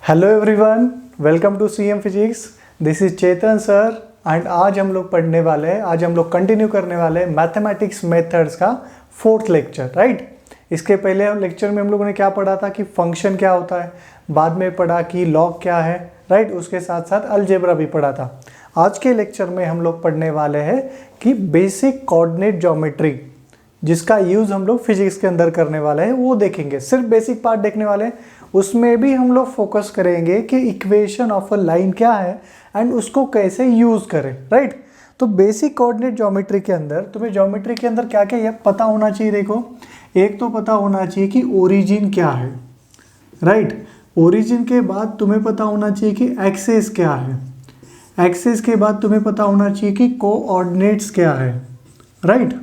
Hello everyone, welcome to CM physics. This is Chetan sir and आज हम लोग continue करने वाले हैं मैथमेटिक्स मेथड्स का फोर्थ लेक्चर, राइट। इसके पहले लेक्चर में हम लोगों ने क्या पढ़ा था कि फंक्शन क्या होता है, बाद में पढ़ा कि लॉग क्या है, राइट। उसके साथ साथ अलजेब्रा भी पढ़ा था। आज के लेक्चर में हम लोग पढ़ने वाले हैं कि बेसिक कोऑर्डिनेट ज्योमेट्री, जिसका यूज़ हम लोग फिजिक्स के अंदर करने वाले हैं, वो देखेंगे। सिर्फ बेसिक पार्ट देखने वाले हैं, उसमें भी हम लोग फोकस करेंगे कि इक्वेशन ऑफ अ लाइन क्या है एंड उसको कैसे यूज़ करें, राइट। तो बेसिक कोऑर्डिनेट ज्योमेट्री के अंदर तुम्हें ज्योमेट्री के अंदर क्या क्या पता होना चाहिए। देखो, एक तो पता होना चाहिए कि ओरिजिन क्या है, राइट। ओरिजिन के बाद तुम्हें पता होना चाहिए कि एक्सिस क्या है। एक्सिस के बाद तुम्हें पता होना चाहिए कि कोऑर्डिनेट्स क्या है, राइट।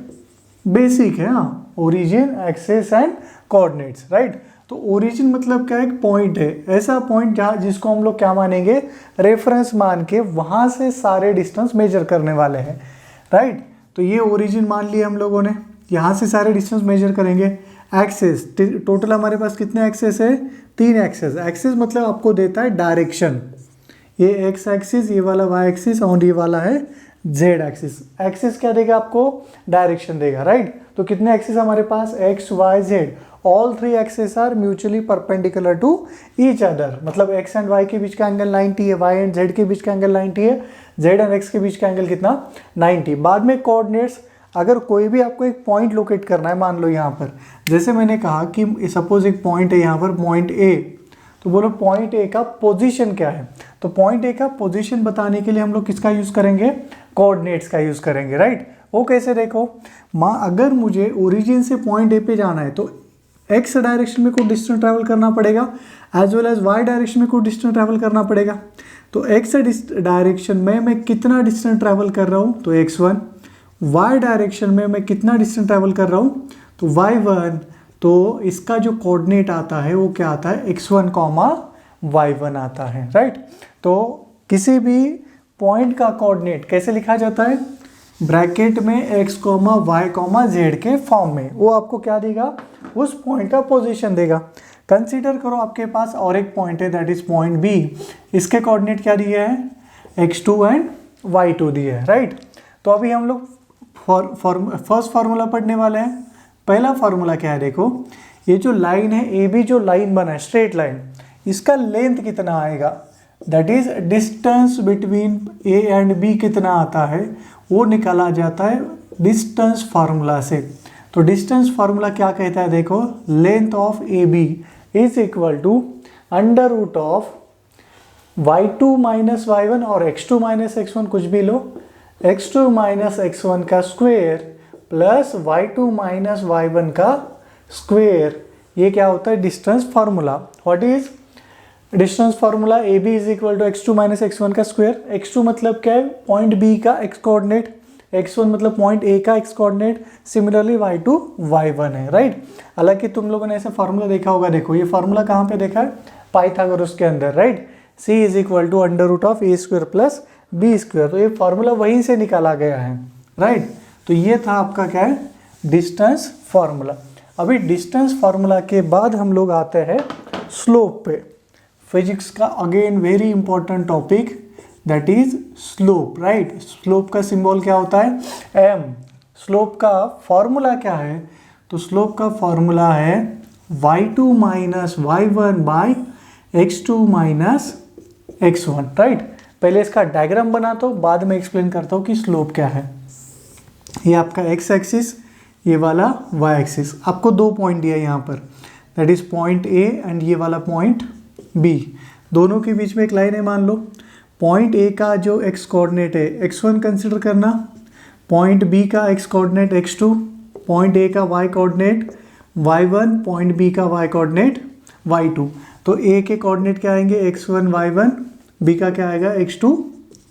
बेसिक है, हाँ, origin, axis and coordinates, right. तो ओरिजिन मतलब क्या है, एक पॉइंट है, ऐसा पॉइंट जहाँ जिसको हम लोग क्या मानेंगे, रेफरेंस मान के वहाँ से सारे डिस्टेंस मेजर करने वाले हैं, राइट। तो ये ओरिजिन मान लिया हम लोगों ने, यहाँ से सारे डिस्टेंस मेजर करेंगे। एक्सिस, टोटल हमारे पास कितने एक्सेस है, 3 एक्सेस। एक्सिस मतलब आपको देता है डायरेक्शन, ये एक्स एक्सिस, ये वाला वाई एक्सिस और ये वाला है जेड एक्सिस। एक्सिस क्या देगा आपको, डायरेक्शन देगा, राइट। तो कितने एक्सिस हमारे पास, X Y Z. All 3 axis are mutually perpendicular to each other, मतलब एक्स एंड वाई के बीच का एंगल 90 है, वाई एंड जेड के बीच का एंगल 90 है, जेड एंड एक्स के बीच का एंगल कितना, 90। बाद में कोऑर्डिनेट्स, अगर कोई भी आपको एक पॉइंट लोकेट करना है, मान लो यहाँ पर, जैसे मैंने कहा कि सपोज एक पॉइंट है यहाँ पर, पॉइंट ए, तो बोलो पॉइंट ए का पोजीशन क्या है। तो पॉइंट ए का पोजीशन बताने के लिए हम लोग किसका यूज करेंगे, कोऑर्डिनेट्स का यूज करेंगे, राइट। वो कैसे, देखो अगर मुझे ओरिजिन से पॉइंट ए पे जाना है तो एक्स डायरेक्शन में कुछ डिस्टेंस ट्रैवल करना पड़ेगा, as well as Y direction में कुछ डिस्टेंस ट्रैवल करना पड़ेगा। तो एक्स डायरेक्शन में मैं कितना डिस्टेंस ट्रैवल कर रहा हूँ, तो x1। वाई डायरेक्शन में मैं कितना डिस्टेंस ट्रैवल कर रहा हूँ, तो y1। तो इसका जो कोऑर्डिनेट आता है वो क्या आता है, x1, y1 आता है, राइट। तो किसी भी पॉइंट का कोऑर्डिनेट कैसे लिखा जाता है, ब्रैकेट में x, y, z के फॉर्म में। वो आपको क्या देगा, उस पॉइंट का पोजीशन देगा। कंसीडर करो आपके पास और एक पॉइंट है, दैट इज पॉइंट बी। इसके कोऑर्डिनेट क्या दिए हैं, x2 एंड y2 दिए है, राइट। तो अभी हम लोग फर्स्ट फार्मूला पढ़ने वाले हैं। पहला फार्मूला क्या है, देखो ये जो लाइन है ए बी, जो लाइन बना है स्ट्रेट लाइन, इसका लेंथ कितना आएगा, that is distance between A and B कितना आता है, वो निकाला जाता है डिस्टेंस फार्मूला से। तो डिस्टेंस फार्मूला क्या कहता है, देखो length of A B is equal to under root of y2 minus y1 और x2 माइनस x1, कुछ भी लो, x2 माइनस x1 का square plus y2 minus y1 का स्क्वेयर। ये क्या होता है, distance formula. What is distance formula, A B is equal to x2 minus x1 का स्क्वायर। x2 मतलब क्या है, पॉइंट बी का x कोऑर्डिनेट, x1 मतलब पॉइंट ए का x coordinate, similarly y2 y1 है, राइट। हालांकि तुम लोगों ने ऐसा फार्मूला देखा होगा, देखो ये फार्मूला कहाँ पे देखा है, पाइथागोरस के अंदर, right. c is equal to under root of A square plus B square. तो ये फार्मूला वहीं से निकाला गया है, राइट। तो ये था आपका क्या है, डिस्टेंस फार्मूला। अभी डिस्टेंस फार्मूला के बाद हम लोग आते हैं स्लोप पे। फिजिक्स का again very important topic, that is slope, right. Slope का सिंबल क्या होता है, m। स्लोप का फॉर्मूला क्या है, तो स्लोप का फॉर्मूला है y2 minus y1 by x2 minus x1, right. पहले इसका डायग्राम बनाता हूँ, बाद में एक्सप्लेन करता हूँ कि स्लोप क्या है। ये आपका x एक्सिस, ये वाला y एक्सिस। आपको 2 पॉइंट दिया यहाँ पर, that is point A and ये वाला पॉइंट B। दोनों के बीच में एक लाइन है, मान लो पॉइंट A का जो x कोऑर्डिनेट है x1 कंसिडर करना, पॉइंट B का x coordinate x2, point A का y coordinate y1, point B का y कोऑर्डिनेट y2। तो A के कोऑर्डिनेट क्या आएंगे, x1 y1, B का क्या आएगा, x2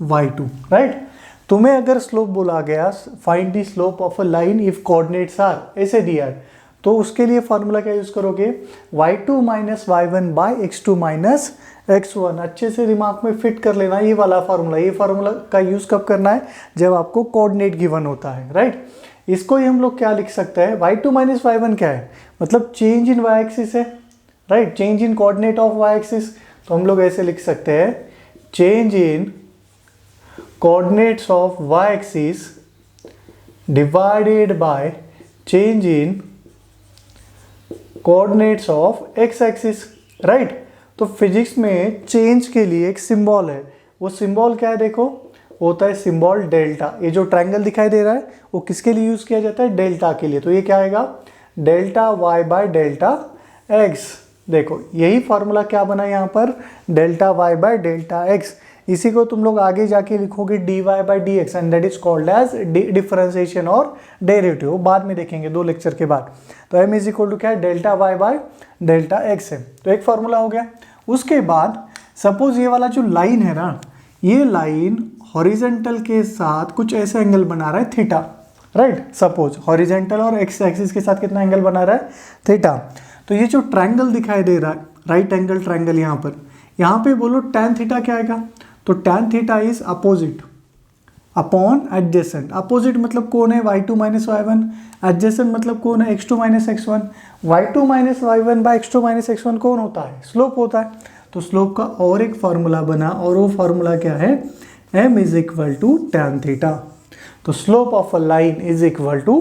y2, राइट। तुम्हें अगर स्लोप बोला गया, find the slope of a line if coordinates are, ऐसे दिया है, तो उसके लिए फॉर्मूला क्या यूज करोगे, y2 minus y1 by x2 minus x1। अच्छे से दिमाग में फिट कर लेना ये वाला फार्मूला। ये फार्मूला का यूज कब करना है, जब आपको कोऑर्डिनेट गिवन होता है, राइट। इसको ही हम लोग क्या लिख सकते हैं, y2 माइनस y1 क्या है, मतलब चेंज इन y एक्सिस है, right, change in coordinate of y axis. तो हम लोग ऐसे लिख सकते हैं change in coordinates of y axis divided by change in coordinates of x axis, right. तो फिजिक्स में चेंज के लिए एक सिंबल है, वो सिंबल क्या है देखो, होता है सिंबल डेल्टा। ये जो ट्रायंगल दिखाई दे रहा है वो किसके लिए यूज किया जाता है, डेल्टा के लिए। तो ये क्या आएगा, delta y by delta x। देखो यही फॉर्मूला क्या बना यहाँ पर, delta y by delta x। इसी को तुम लोग आगे जाके लिखोगे dy by dx and that is called as differentiation और डेरिवेटिव, बाद में देखेंगे 2 लेक्चर के बाद। तो m इज इक्वल टू क्या है, delta y by delta x है। तो एक फॉर्मूला हो गया। उसके बाद सपोज ये वाला जो लाइन है ना, ये लाइन हॉरिजेंटल के साथ कुछ ऐसे एंगल बना रहा है थीटा, राइट। सपोज हॉरिजेंटल और एक्स एक्सिस के साथ कितना एंगल बना रहा है, थीटा। तो ये जो ट्रायंगल दिखाई दे रहा है, राइट एंगल ट्रायंगल, यहाँ पे बोलो tan थीटा क्या आएगा, तो tan theta is opposite upon adjacent. Opposite मतलब कौन है, y2 माइनस y1, एडजेसेंट मतलब कौन है, x2 minus x1। y2 minus y1 by x2 minus x1 कौन होता है, स्लोप होता है। तो स्लोप का और एक फार्मूला बना, और वो फार्मूला क्या है, m is equal to tan theta. तो slope of a line is equal to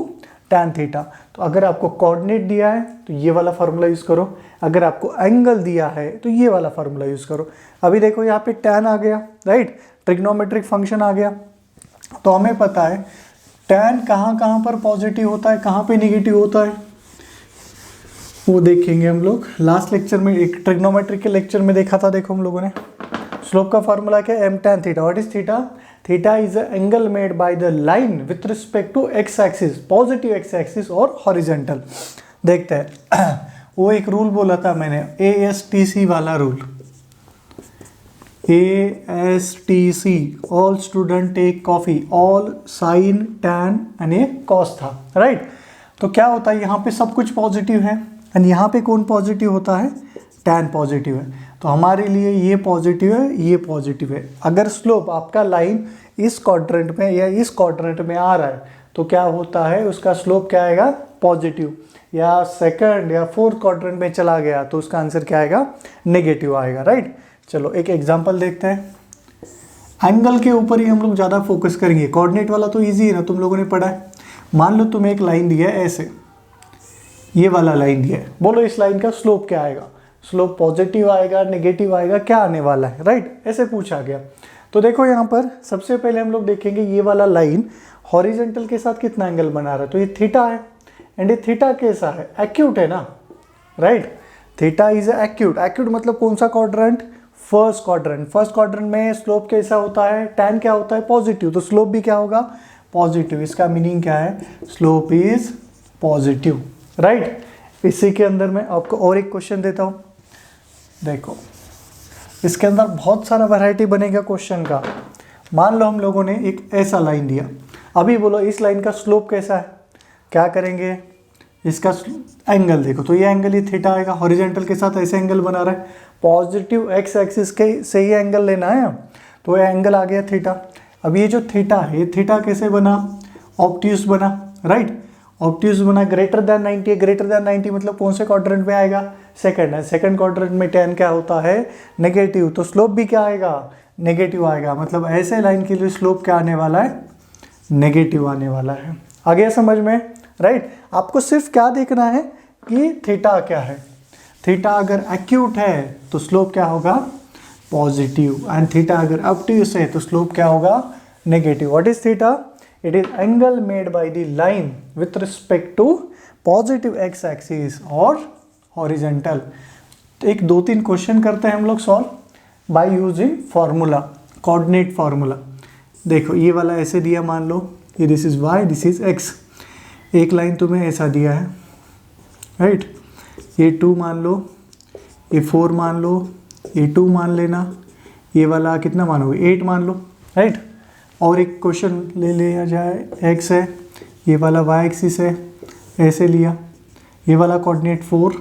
tan theta. तो अगर आपको कोऑर्डिनेट दिया है तो ये वाला फार्मूला यूज करो, अगर आपको एंगल दिया है तो ये वाला फार्मूला यूज करो। अभी देखो यहाँ पे tan आ गया, राइट, ट्रिग्नोमेट्रिक फंक्शन आ गया। तो हमें पता है tan कहाँ पर पॉजिटिव होता है, कहाँ पे निगेटिव होता है, वो देखेंगे हम लोग लास्ट लेक्चर में। एक ट्रिग्नोमेट्रिक के लेक्चर में देखा था, देखो हम लोगों ने स्लोप का फार्मूला क्या है, m tan theta. What is theta, theta is a angle made by the line with respect to x axis, positive x axis और हॉरिजेंटल। देखते हैं वो एक रूल बोला था मैंने, ASTC वाला rule, ASTC, all student take coffee, all sine tan and ये कॉस था, राइट। तो क्या होता है, यहाँ पे सब कुछ पॉजिटिव है एंड यहाँ पे कौन पॉजिटिव होता है, टैन पॉजिटिव है। तो हमारे लिए ये पॉजिटिव है, ये पॉजिटिव है। अगर स्लोप आपका लाइन इस क्वाड्रेंट में या इस क्वाड्रेंट में आ रहा है तो क्या होता है, उसका स्लोप क्या आएगा, पॉजिटिव। या सेकंड या फोर्थ क्वाड्रेंट में चला गया तो उसका आंसर क्या आएगा, नेगेटिव आएगा, राइट। चलो एक एग्जांपल देखते हैं। एंगल के ऊपर ही हम लोग ज़्यादा फोकस करेंगे, कोऑर्डिनेट वाला तो इजी है ना, तुम लोगों ने पढ़ा है। मान लो तुम्हें एक लाइन दिया है ऐसे, ये वाला लाइन दिया है, बोलो इस लाइन का स्लोप क्या आएगा, स्लोप पॉजिटिव आएगा, नेगेटिव आएगा, क्या आने वाला है, राइट, ऐसे पूछा गया। तो देखो यहाँ पर सबसे पहले हम लोग देखेंगे ये वाला लाइन हॉरिजेंटल के साथ कितना एंगल बना रहा है, तो ये थीटा है एंड ये थीटा कैसा है, एक्यूट है ना, right. Theta is acute, acute मतलब कौन सा quadrant, first quadrant. First quadrant में स्लोप कैसा होता है, टैन क्या होता है, पॉजिटिव, तो स्लोप भी क्या होगा, पॉजिटिव। इसका मीनिंग क्या है, स्लोप इज पॉजिटिव, राइट। इसी के अंदर मैं आपको और एक क्वेश्चन देता हूँ, देखो इसके अंदर बहुत सारा वैरायटी बनेगा क्वेश्चन का। मान लो हम लोगों ने एक ऐसा लाइन दिया, अभी बोलो इस लाइन का स्लोप कैसा है, क्या करेंगे, इसका एंगल देखो, तो ये एंगल, ये थीटा आएगा, हॉरिजेंटल के साथ ऐसे एंगल बना रहा है, पॉजिटिव एक्स एक्सिस के से ही एंगल लेना है, तो ये एंगल आ गया थीटा। अब ये जो थीटा है, ये थीटा कैसे बना, ऑब्ट्यूस बना, राइट, ऑब्ट्यूस बना, ग्रेटर देन 90 है, ग्रेटर देन 90 मतलब कौन से क्वाड्रेंट में आएगा, सेकंड है, सेकंड क्वाड्रेंट में टैन क्या होता है, नेगेटिव, तो स्लोप भी क्या आएगा, नेगेटिव आएगा। मतलब ऐसे लाइन के लिए स्लोप क्या आने वाला है, नेगेटिव आने वाला है। आ गया समझ में, राइट। आपको सिर्फ क्या देखना है कि थीटा क्या है, थीटा अगर एक्यूट है तो स्लोप क्या होगा, पॉजिटिव, एंड थीटा अगर ऑब्ट्यूस है तो स्लोप क्या होगा, negative. What is theta, it is angle made by the line with respect to positive X axis और हॉरिजेंटल। तो एक 2-3 क्वेश्चन करते हैं हम लोग solve by using formula, coordinate formula. देखो ये वाला ऐसे दिया, मान लो ये this is y, this is x। एक लाइन तुम्हें ऐसा दिया है, राइट, ये 2 मान लो, ये 4 मान लो, ये 2 मान लेना, ये वाला कितना मानोगे, 8 मान लो, राइट। और एक क्वेश्चन ले लिया जाए, x है, ये वाला y एक्सिस है, ऐसे लिया, ये वाला कोऑर्डिनेट 4,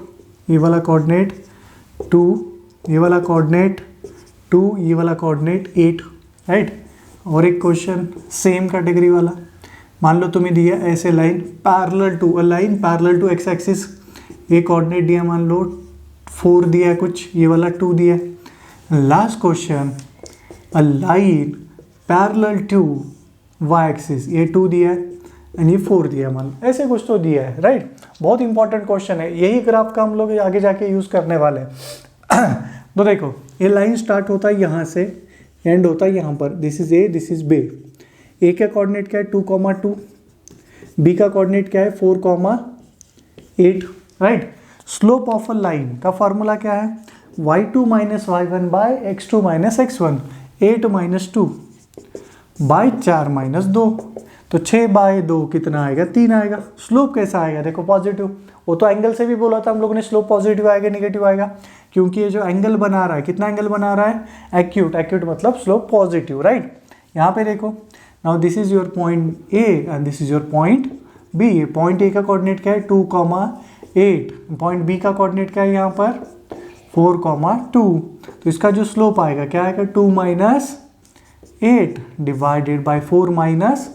ये वाला कोऑर्डिनेट 2, ये वाला कोऑर्डिनेट 2, ये वाला कोऑर्डिनेट 8, राइट। और एक क्वेश्चन सेम कैटेगरी वाला, मान लो तुम्हें दिया ऐसे line parallel to, line parallel to X axis, ये कोऑर्डिनेट दिया, मान लो 4 दिया है कुछ, ये वाला 2 दिया है, last question, a line parallel to Y axis, ये 2 दिया है एंड ये 4 दिया है, मान ऐसे कुछ तो दिया है, राइट। बहुत इंपॉर्टेंट क्वेश्चन है, यही ग्राफ का हम लोग आगे जाके यूज़ करने वाले हैं। तो देखो ये लाइन स्टार्ट होता है यहाँ से, एंड होता है यहाँ पर, this is A, this is B. A का कोऑर्डिनेट क्या है 2,2, बी का कोऑर्डिनेट क्या है 4,8, right. Slope of a line का फॉर्मूला क्या है, y2 minus y1 by x2 minus x1, 8 minus 2 by 4 minus 2, तो 6 बाय 2 कितना आएगा, 3 आएगा। स्लोप कैसा आएगा, देखो पॉजिटिव, वो तो एंगल से भी बोला था हम लोगों ने स्लोप पॉजिटिव आएगा नेगेटिव आएगा, क्योंकि ये जो एंगल बना रहा है, कितना एंगल बना रहा है, एक्यूट, एक्यूट मतलब स्लोप पॉजिटिव, राइट। यहाँ पे देखो, now this is your point A and this is your point B. Point A का कोऑर्डिनेट क्या है 2,8, पॉइंट बी का कोऑर्डिनेट क्या है यहाँ पर 4,2, तो इसका जो स्लोप आएगा क्या आएगा 2 माइनस 8 डिवाइडेड बाई 4 माइनस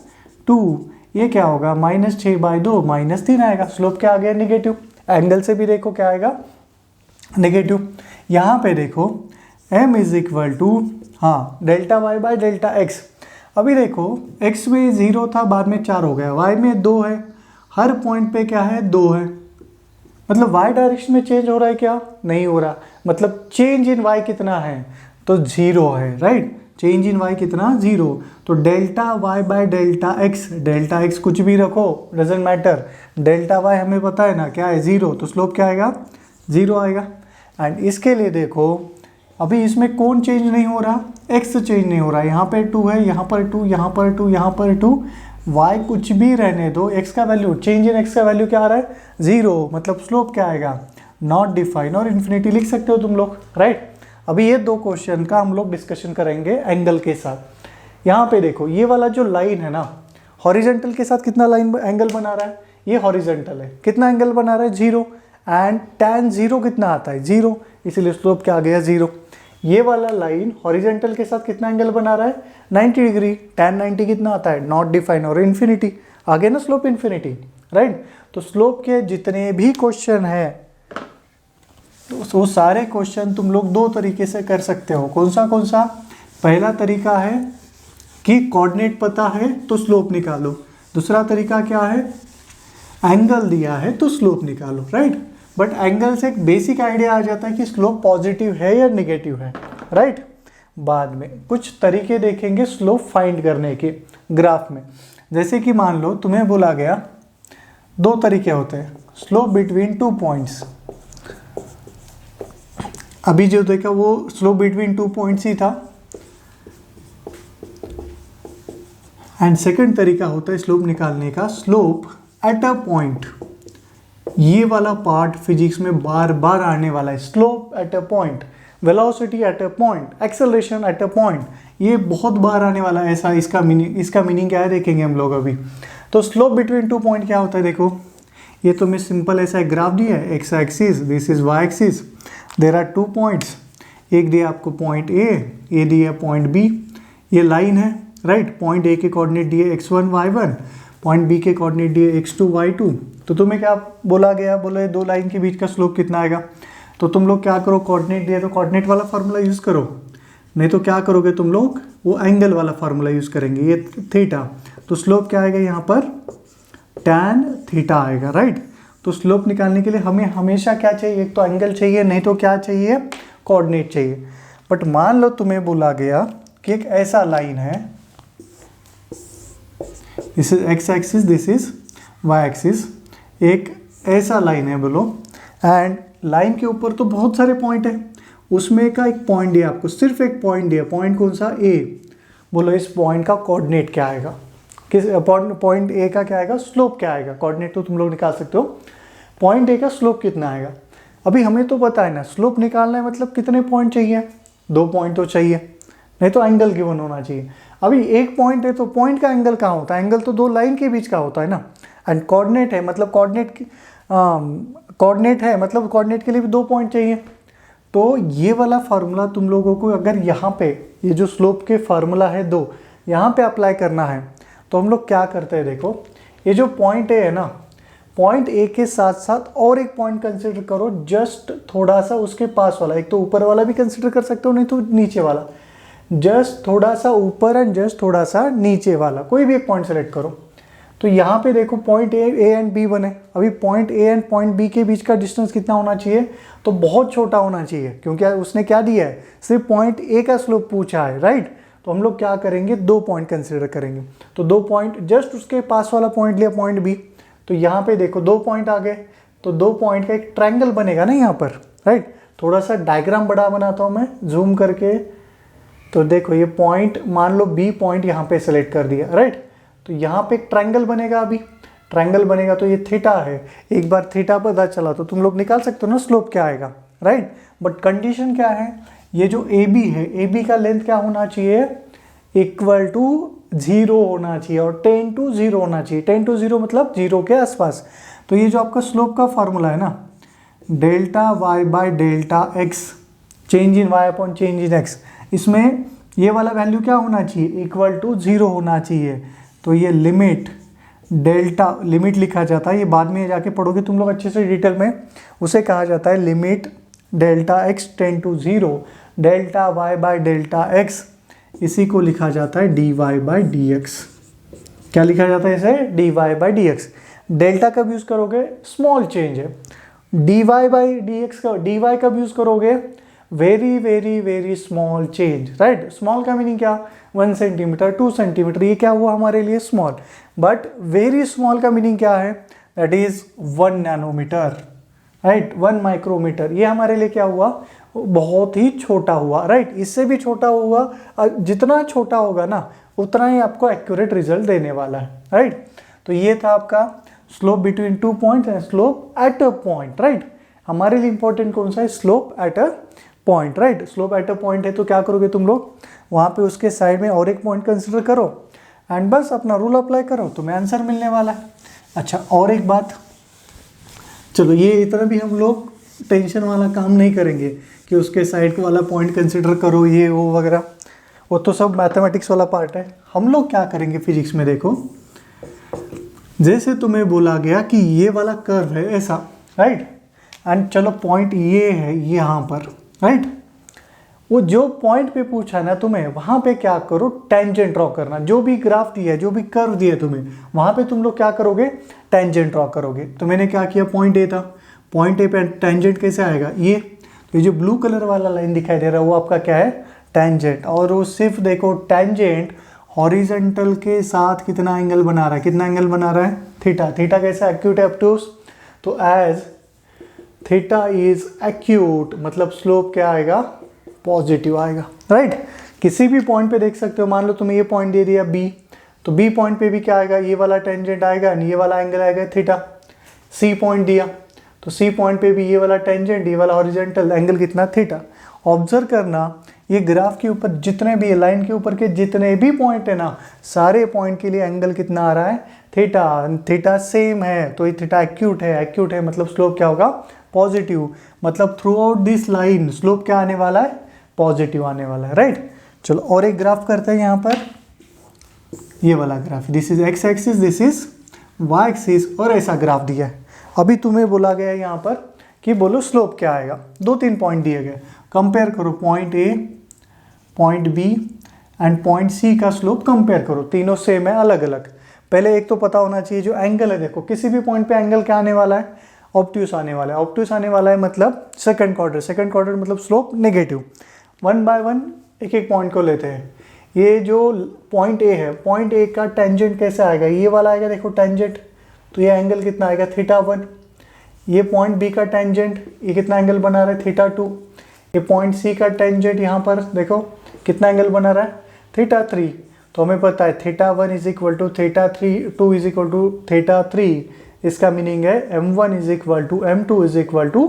2, ये क्या होगा -6/2 -3 आएगा। स्लोप क्या आ गया नेगेटिव, एंगल से भी देखो क्या आएगा नेगेटिव। यहाँ पे देखो m is equal to delta Y by delta X. अभी देखो x में 0 था, बाद में 4 हो गया, y में 2 है, हर पॉइंट पे क्या है 2 है, मतलब y डायरेक्शन में चेंज हो रहा है क्या, नहीं हो रहा, मतलब चेंज इन y कितना है तो 0 है, राइट। चेंज इन y कितना 0, तो delta y by delta x कुछ भी रखो डजेंट मैटर, डेल्टा y हमें पता है ना क्या है 0, तो स्लोप क्या आएगा 0 आएगा। एंड इसके लिए देखो अभी इसमें कौन चेंज नहीं हो रहा, x चेंज नहीं हो रहा, यहाँ पे 2 है, यहाँ पर 2, यहाँ पर 2, यहाँ पर 2, y कुछ भी रहने दो, x का वैल्यू, चेंज इन x का वैल्यू क्या आ रहा है 0, मतलब स्लोप क्या आएगा नॉट डिफाइन, और इन्फिनिटी लिख सकते हो तुम लोग, राइट। अभी ये 2 क्वेश्चन का हम लोग डिस्कशन करेंगे एंगल के साथ। यहाँ पे देखो ये वाला जो लाइन है ना, हॉरिजेंटल के साथ कितना लाइन एंगल बना रहा है, ये हॉरिजेंटल है, कितना एंगल बना रहा है 0, एंड tan 0 कितना आता है 0, इसीलिए स्लोप क्या आ गया 0। ये वाला लाइन हॉरिजेंटल के साथ कितना एंगल बना रहा है 90 डिग्री, tan 90 कितना आता है नॉट डिफाइन, और इन्फिनिटी आ गया ना स्लोप इन्फिनिटी, राइट। तो स्लोप के जितने भी क्वेश्चन है तो वो सारे क्वेश्चन तुम लोग 2 तरीके से कर सकते हो। कौन सा, पहला तरीका है कि कोऑर्डिनेट पता है तो स्लोप निकालो, दूसरा तरीका क्या है, एंगल दिया है तो स्लोप निकालो, राइट। बट एंगल से एक बेसिक आइडिया आ जाता है कि स्लोप पॉजिटिव है या नेगेटिव है, राइट। बाद में कुछ तरीके देखेंगे स्लोप फाइंड करने के ग्राफ में, जैसे कि मान लो तुम्हें बोला गया 2 तरीके होते हैं, स्लोप बिटवीन 2 पॉइंट्स। अभी जो देखा वो स्लोप बिटवीन 2 पॉइंट्स ही था, एंड सेकंड तरीका होता है स्लोप निकालने का, स्लोप एट अ पॉइंट। ये वाला पार्ट फिजिक्स में बार बार आने वाला है, slope at a point, velocity at a point, acceleration at a point, ये बहुत बार आने वाला है। ऐसा इसका मीनिंग क्या है देखेंगे हम लोग अभी। तो स्लोप बिटवीन 2 पॉइंट क्या होता है, देखो ये तो मैं सिंपल ऐसा एक ग्राफ दिया है, X axis, this is Y axis, there are 2 points, एक दिया आपको पॉइंट ए दिया पॉइंट बी, ये लाइन है, राइट। पॉइंट ए के कोऑर्डिनेट दिए x1 y1, पॉइंट बी के कोऑर्डिनेट दिए x2 y2। तो तुम्हें क्या बोला गया, बोले 2 लाइन के बीच का स्लोप कितना आएगा, तो तुम लोग क्या करो, कोऑर्डिनेट दिए तो कोऑर्डिनेट वाला फार्मूला यूज़ करो, नहीं तो क्या करोगे तुम लोग वो एंगल वाला फार्मूला यूज़ करेंगे, ये थीटा, तो स्लोप क्या आएगा यहाँ पर tan थीटा आएगा, राइट। तो स्लोप निकालने के लिए हमें हमेशा क्या चाहिए, एक तो एंगल चाहिए, नहीं तो क्या चाहिए कोऑर्डिनेट चाहिए। बट मान लो तुम्हें बोला गया कि एक ऐसा लाइन है, this is x axis, this is Y axis, एक ऐसा लाइन है बोलो, एंड लाइन के ऊपर तो बहुत सारे पॉइंट है, उसमें का एक पॉइंट दिया आपको, सिर्फ एक पॉइंट दिया, पॉइंट कौन सा ए, बोलो इस पॉइंट का कोऑर्डिनेट क्या आएगा, किस पॉइंट ए का क्या आएगा, स्लोप क्या आएगा, कोऑर्डिनेट तो तुम लोग निकाल सकते हो, पॉइंट ए का स्लोप कितना आएगा। अभी हमें तो पता है ना स्लोप निकालना है, मतलब कितने पॉइंट चाहिए, 2 पॉइंट तो चाहिए, नहीं तो एंगल गिवन होना चाहिए। अभी एक पॉइंट है तो पॉइंट का एंगल कहाँ होता है, एंगल तो 2 लाइन के बीच का होता है ना, एंड कोऑर्डिनेट है मतलब कोऑर्डिनेट है मतलब कोऑर्डिनेट के लिए भी 2 पॉइंट चाहिए। तो ये वाला फार्मूला तुम लोगों को अगर यहाँ पे ये जो स्लोप के फार्मूला है 2 यहाँ पे अप्लाई करना है, तो हम लोग क्या करते हैं, देखो ये जो पॉइंट ए है ना, पॉइंट ए के साथ साथ और एक पॉइंट कंसिडर करो, जस्ट थोड़ा सा उसके पास वाला, एक तो ऊपर वाला भी कंसिडर कर सकते हो, नहीं तो नीचे वाला, जस्ट थोड़ा सा ऊपर एंड जस्ट थोड़ा सा नीचे वाला, कोई भी एक पॉइंट सेलेक्ट करो। तो यहाँ पे देखो पॉइंट ए एंड बी बने। अभी point A and point B के बीच का डिस्टेंस कितना होना चाहिए, तो बहुत छोटा होना चाहिए, क्योंकि उसने क्या दिया है, सिर्फ पॉइंट ए का स्लोप पूछा है, राइट। तो हम लोग क्या करेंगे, 2 पॉइंट कंसिडर करेंगे। तो 2 पॉइंट, जस्ट उसके पास वाला पॉइंट लिया, पॉइंट बी। तो यहाँ पे देखो 2 पॉइंट आ गए, तो 2 पॉइंट का एक ट्रायंगल बनेगा ना यहाँ पर, राइट। थोड़ा सा डायग्राम बड़ा बनाता हूँ मैं जूम करके। तो देखो ये पॉइंट, मान लो बी पॉइंट यहाँ पे सेलेक्ट कर दिया, राइट। तो यहाँ पे एक ट्रायंगल बनेगा, अभी ट्रायंगल बनेगा, तो ये थीटा है। एक बार थीटा पता चला तो तुम लोग निकाल सकते हो ना स्लोप क्या आएगा, राइट। बट कंडीशन क्या है, ये जो ए बी है, ए बी का लेंथ क्या होना चाहिए, इक्वल टू 0 होना चाहिए और 10 to 0 होना चाहिए। 10 to 0 मतलब 0 के आसपास। तो ये जो आपका स्लोप का फॉर्मूला है ना, delta Y by delta X, change in Y upon change in X, इसमें ये वाला वैल्यू क्या होना चाहिए, इक्वल टू 0 होना चाहिए। तो ये लिमिट डेल्टा, लिमिट लिखा जाता है, ये बाद में जाके पढ़ोगे तुम लोग अच्छे से डिटेल में, उसे कहा जाता है limit delta X tend to 0 delta Y by delta X, इसी को लिखा जाता है D Y by D X. क्या लिखा जाता है इसे, D Y by D X. Delta कब यूज़ करोगे, स्मॉल चेंज है। D Y by D X का, डी वाई कब यूज़ करोगे, very very very small change, right. Small का मीनिंग क्या, 1 सेंटीमीटर 2 सेंटीमीटर, ये क्या हुआ हमारे लिए स्मॉल। बट वेरी स्मॉल का मीनिंग क्या है, that is 1 nanometre, right, 1 micrometre. ये हमारे लिए क्या हुआ, बहुत ही छोटा हुआ, राइट। इससे भी छोटा हुआ, जितना छोटा होगा ना उतना ही आपको एक्यूरेट रिजल्ट देने वाला है, राइट। तो ये था आपका slope between 2 points and slope at a point, right. हमारे लिए इंपॉर्टेंट कौन सा है, slope at a point, right. Slope at a point है तो क्या करोगे तुम लोग, वहाँ पे उसके साइड में और एक पॉइंट कंसिडर करो एंड बस अपना रूल अप्लाई करो, तुम्हें आंसर मिलने वाला है। अच्छा, और एक बात, चलो ये इतना भी हम लोग टेंशन वाला काम नहीं करेंगे कि उसके साइड वाला पॉइंट कंसिडर करो, ये वो वगैरह, वो तो सब मैथमेटिक्स वाला पार्ट है। हम लोग क्या करेंगे फिजिक्स में, देखो जैसे तुम्हें बोला गया कि ये वाला कर्व है ऐसा, राइट, एंड चलो पॉइंट ये है यहाँ पर, राइट। वो जो पॉइंट पे पूछा ना तुम्हें, वहाँ पे क्या करो, टेंजेंट ड्रॉ करना। जो भी ग्राफ दिया है, जो भी कर्व दिया है तुम्हें, वहाँ पे तुम लोग क्या करोगे, टेंजेंट ड्रॉ करोगे। तो मैंने क्या किया, पॉइंट ए था, पॉइंट ए पे टेंजेंट कैसे आएगा, ये तो ये जो ब्लू कलर वाला लाइन दिखाई दे रहा है वो आपका क्या है, टेंजेंट। और वो सिर्फ देखो टेंजेंट हॉरिजेंटल के साथ कितना एंगल बना रहा है, कितना एंगल बना रहा है, थीटा। थीटा कैसे, एक्यूट एब्टूस। तो एज थीटा इज एक्यूट मतलब स्लोप क्या आएगा, पॉजिटिव आएगा, राइट। किसी भी पॉइंट पे देख सकते हो, मान लो तुम्हें ये पॉइंट दे दिया बी, तो बी पॉइंट पे भी क्या आएगा, ये वाला टेंजेंट आएगा, ये वाला एंगल आएगा थीटा। सी पॉइंट दिया तो सी पॉइंट पे भी ये वाला टेंजेंट, ये वाला हॉरिजॉन्टल, एंगल कितना, थीटा। ऑब्जर्व करना, ये ग्राफ के ऊपर जितने भी, लाइन के ऊपर के जितने भी पॉइंट है ना, सारे पॉइंट के लिए एंगल कितना आ रहा है, थीटा। थीटा सेम है तो ये थीटा एक्यूट है, एक्यूट है मतलब स्लोप क्या होगा, पॉजिटिव। मतलब through out this line slope क्या आने वाला है, पॉजिटिव आने वाला है, राइट। चलो और एक ग्राफ करते हैं यहाँ पर, ये वाला graph, this is x axis, this is Y axis, और ऐसा ग्राफ दिया है। अभी तुम्हें बोला गया है यहाँ पर कि बोलो स्लोप क्या आएगा, 2-3 पॉइंट दिए गए, कंपेयर करो point A, point B and point C का स्लोप कंपेयर करो, तीनों सेम है अलग अलग। पहले एक तो पता होना चाहिए जो एंगल है, देखो किसी भी पॉइंट पे एंगल क्या आने वाला है, ऑब्ट्यूस आने वाला है। ऑब्ट्यूस आने वाला है मतलब सेकंड क्वार्टर, सेकंड क्वार्टर मतलब स्लोप नेगेटिव। 1 बाय 1 एक एक पॉइंट को लेते हैं। ये जो पॉइंट ए है, पॉइंट ए का टेंजेंट कैसे आएगा, ये वाला आएगा, देखो टेंजेंट, तो ये एंगल कितना आएगा, थीटा 1। ये पॉइंट बी का टेंजेंट, ये कितना एंगल बना रहा है, थीटा 2। ये पॉइंट सी का टेंजेंट यहाँ पर देखो कितना एंगल बना रहा है, थीटा 3। तो हमें पता है theta 1 is equal to theta 2 is equal to theta 3। इसका मीनिंग है m1 is equal to m2 is equal to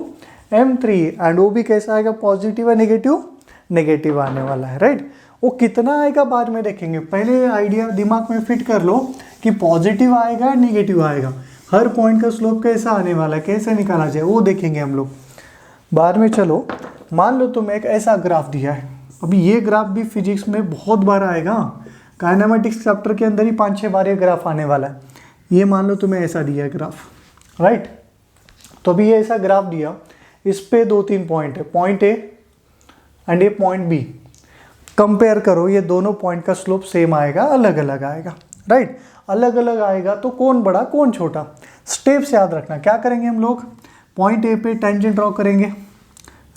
m3। And वो भी कैसा आएगा, पॉजिटिव है नेगेटिव, नेगेटिव आने वाला है, राइट। वो कितना आएगा बाद में देखेंगे, पहले आइडिया दिमाग में फिट कर लो कि पॉजिटिव आएगा नेगेटिव आएगा, हर पॉइंट का स्लोप कैसा आने वाला है, कैसे निकाला जाए वो देखेंगे हम लोग बाद में। चलो मान लो तुम्हें एक ऐसा ग्राफ दिया है, अभी ये ग्राफ भी फिजिक्स में बहुत बार आएगा, काइनेमेटिक्स चैप्टर के अंदर ही 5-6 बार ये ग्राफ आने वाला है। ये मान लो तुम्हें ऐसा दिया है ग्राफ, राइट। तो अभी ये ऐसा ग्राफ दिया, इस पे 2-3 पॉइंट है, पॉइंट ए एंड ये पॉइंट बी। कंपेयर करो, ये दोनों पॉइंट का स्लोप सेम आएगा, अलग अलग आएगा, राइट। अलग अलग आएगा तो कौन बड़ा कौन छोटा, स्टेप्स याद रखना। क्या करेंगे हम लोग, पॉइंट ए पे टेंजेंट ड्रॉ करेंगे,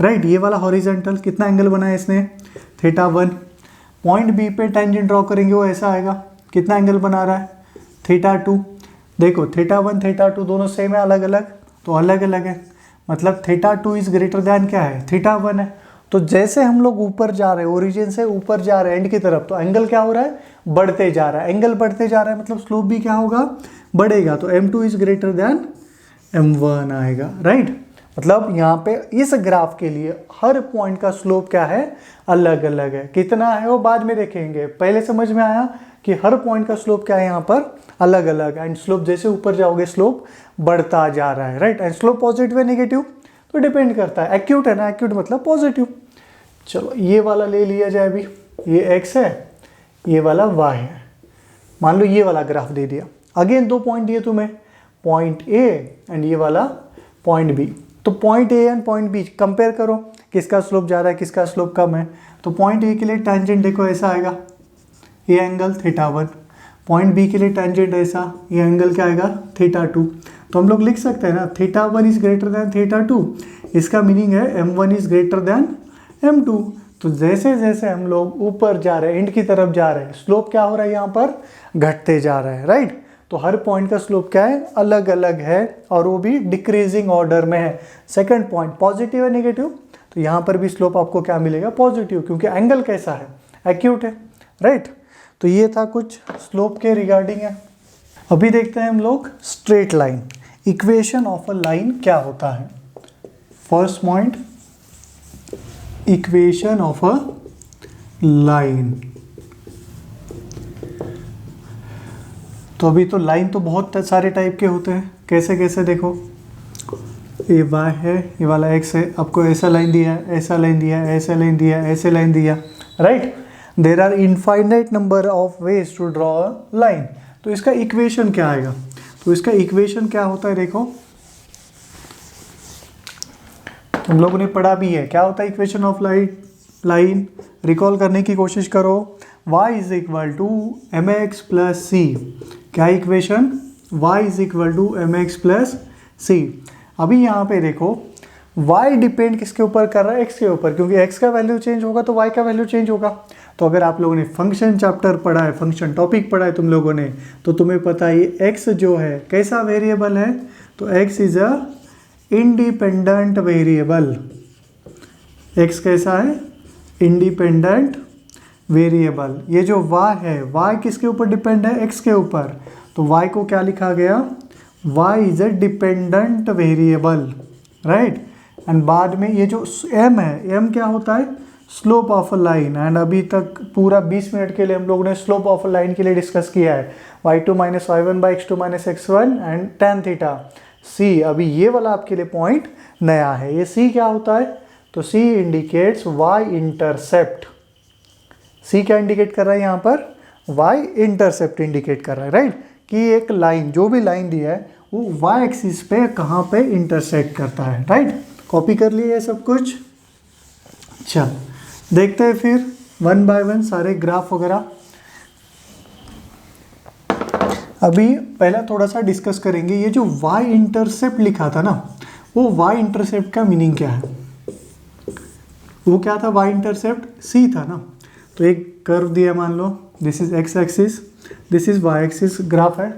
राइट। ये वाला हॉरिजॉन्टल कितना एंगल बनाया इसने, θ1। पॉइंट बी पे टेंजेंट ड्रॉ करेंगे, वो ऐसा आएगा, कितना एंगल बना रहा है, θ2। देखो θ1 θ2 दोनों सेम है, अलग अलग, तो अलग अलग है, मतलब θ2 इज ग्रेटर दैन क्या है, θ1 है। तो जैसे हम लोग ऊपर जा रहे हैं, ओरिजिन से ऊपर जा रहे हैं एंड की तरफ, तो एंगल क्या हो रहा है, बढ़ते जा रहा है। एंगल बढ़ते जा रहा है मतलब स्लोप भी क्या होगा, बढ़ेगा। तो m2 is greater than m1 आएगा, राइट। मतलब यहाँ पे इस ग्राफ के लिए हर पॉइंट का स्लोप क्या है, अलग अलग है। कितना है वो बाद में देखेंगे, पहले समझ में आया कि हर पॉइंट का स्लोप क्या है यहाँ पर, अलग अलग। एंड स्लोप जैसे ऊपर जाओगे स्लोप बढ़ता जा रहा है, राइट। एंड स्लोप पॉजिटिव है नेगेटिव, तो डिपेंड करता है। एक्यूट है ना, एक्यूट मतलब पॉजिटिव। चलो ये वाला ले लिया जाए अभी, ये x है, ये वाला y है। मान लो ये वाला ग्राफ दे दिया, अगेन 2 पॉइंट दिए तुम्हें, पॉइंट A एंड ये वाला पॉइंट B। तो point A and point B compare करो, किसका स्लोप ज़्यादा है किसका स्लोप कम है। तो पॉइंट A के लिए टेंजेंट देखो ऐसा आएगा, ये एंगल θ1। पॉइंट B के लिए टेंजेंट ऐसा, ये एंगल क्या आएगा, θ2। तो हम लोग लिख सकते हैं ना, θ1 इज ग्रेटर दैन θ2, इसका मीनिंग है m1 is greater than m2। तो जैसे जैसे हम लोग ऊपर जा रहे हैं, एंड की तरफ जा रहे हैं, स्लोप क्या हो रहा है यहाँ पर, घटते जा रहा है, राइट। तो हर पॉइंट का स्लोप क्या है, अलग अलग है, और वो भी डिक्रीजिंग ऑर्डर में है। सेकंड पॉइंट पॉजिटिव है नेगेटिव, तो यहाँ पर भी स्लोप आपको क्या मिलेगा, पॉजिटिव, क्योंकि एंगल कैसा है, एक्यूट है, राइट। तो ये था कुछ स्लोप के रिगार्डिंग है। अभी देखते हैं हम लोग straight line, equation of a line क्या होता है। First point, equation of a line. तो अभी तो लाइन तो बहुत सारे टाइप के होते हैं, कैसे कैसे देखो, ये y है, ये वाला x है, आपको ऐसा लाइन दिया है, ऐसा लाइन दिया है, ऐसा लाइन दिया है, ऐसे लाइन दिया, right. There are infinite number of ways to draw a line. तो इसका इक्वेशन क्या आएगा, तो इसका इक्वेशन क्या होता है, देखो हम लोगों ने पढ़ा भी है, क्या होता है इक्वेशन ऑफ लाइन। रिकॉल करने की कोशिश करो, y is equal to M X plus C. क्या equation, y is equal to M X plus C. अभी यहाँ पे देखो y डिपेंड किसके ऊपर कर रहा है, x के ऊपर, क्योंकि x का वैल्यू चेंज होगा तो y का वैल्यू चेंज होगा। तो अगर आप लोगों ने फंक्शन चैप्टर पढ़ा है, फंक्शन टॉपिक पढ़ा है तुम लोगों ने, तो तुम्हें पता है ये x जो है कैसा वेरिएबल है, तो x is a independent variable. x कैसा है, इंडिपेंडेंट वेरिएबल। ये जो y है, y किसके ऊपर डिपेंड है, x के ऊपर, तो y को क्या लिखा गया, y is a dependent variable, right. And बाद में ये जो m है, m क्या होता है, slope of a line. And अभी तक पूरा 20 मिनट के लिए हम लोगों ने स्लोप ऑफ अ लाइन के लिए डिस्कस किया है, y2 minus y1 by x2 minus x1 and tan theta. c, अभी ये वाला आपके लिए पॉइंट नया है। ये c क्या होता है, तो c indicates y intercept. c क्या इंडिकेट कर रहा है यहाँ पर, y इंटरसेप्ट इंडिकेट कर रहा है, राइट। कि एक लाइन, जो भी लाइन दी है वो y एक्सिस पे कहाँ पे इंटरसेक्ट करता है, राइट। कॉपी कर लिए सब कुछ। चल देखते हैं फिर 1 बाय 1 सारे ग्राफ वगैरह। अभी पहला थोड़ा सा डिस्कस करेंगे, ये जो y इंटरसेप्ट लिखा था ना, वो y इंटरसेप्ट का मीनिंग क्या है। वो क्या था, y इंटरसेप्ट c था ना। तो एक कर्व दिया, मान लो this is x axis, this is y axis graph है,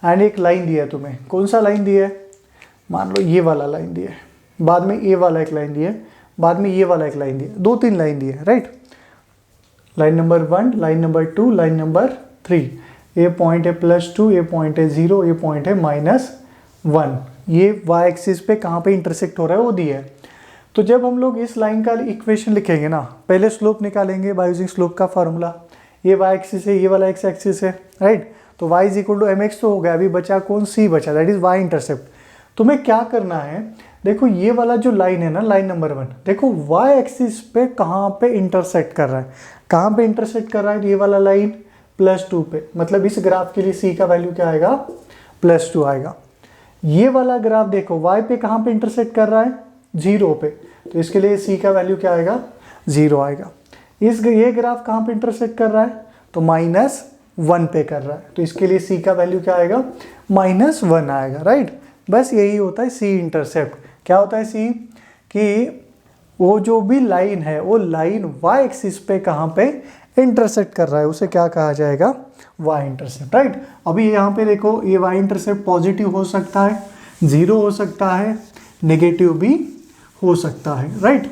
एंड एक लाइन दिया है तुम्हें। कौन सा लाइन दिया है, मान लो ये वाला लाइन दिया है, बाद में ये वाला एक लाइन दिया है, बाद में ये वाला एक लाइन दिया है, 2-3 लाइन दिए, right. Line number 1, line number 2, line number 3। ये पॉइंट है +2, ये पॉइंट है 0, ये पॉइंट है -1। ये y एक्सिस पे कहाँ पे इंटरसेक्ट हो रहा है वो दिया है। तो जब हम लोग इस लाइन का इक्वेशन लिखेंगे ना, पहले स्लोप निकालेंगे बाय यूजिंग स्लोप का फार्मूला। ये y एक्सिस है, ये वाला x एक्सिस है, राइट। तो y is equal to mx तो हो गया, अभी बचा कौन, c बचा, दैट इज y इंटरसेप्ट। तुम्हें क्या करना है, देखो ये वाला जो लाइन है ना, लाइन नंबर 1, देखो y एक्सिस पे कहाँ पे इंटरसेक्ट कर रहा है, कहाँ पे इंटरसेक्ट कर रहा है, ये वाला लाइन +2 पे। मतलब इस ग्राफ के लिए c का वैल्यू क्या आएगा, +2 आएगा। ये वाला ग्राफ देखो y पे कहाँ पे इंटरसेक्ट कर रहा है, 0 पे, तो इसके लिए c का वैल्यू क्या आएगा, 0 आएगा। ये ग्राफ कहाँ पे इंटरसेक्ट कर रहा है, तो -1 पे कर रहा है, तो इसके लिए c का वैल्यू क्या आएगा, -1 आएगा, राइट। बस यही होता है c इंटरसेप्ट। क्या होता है c, कि वो जो भी लाइन है वो लाइन y एक्सिस पे कहाँ पे इंटरसेक्ट कर रहा है, उसे क्या कहा जाएगा, y इंटरसेप्ट, राइट। अभी यहाँ पे देखो ये y इंटरसेप्ट पॉजिटिव हो सकता है, 0 हो सकता है, नेगेटिव भी हो सकता है, राइट।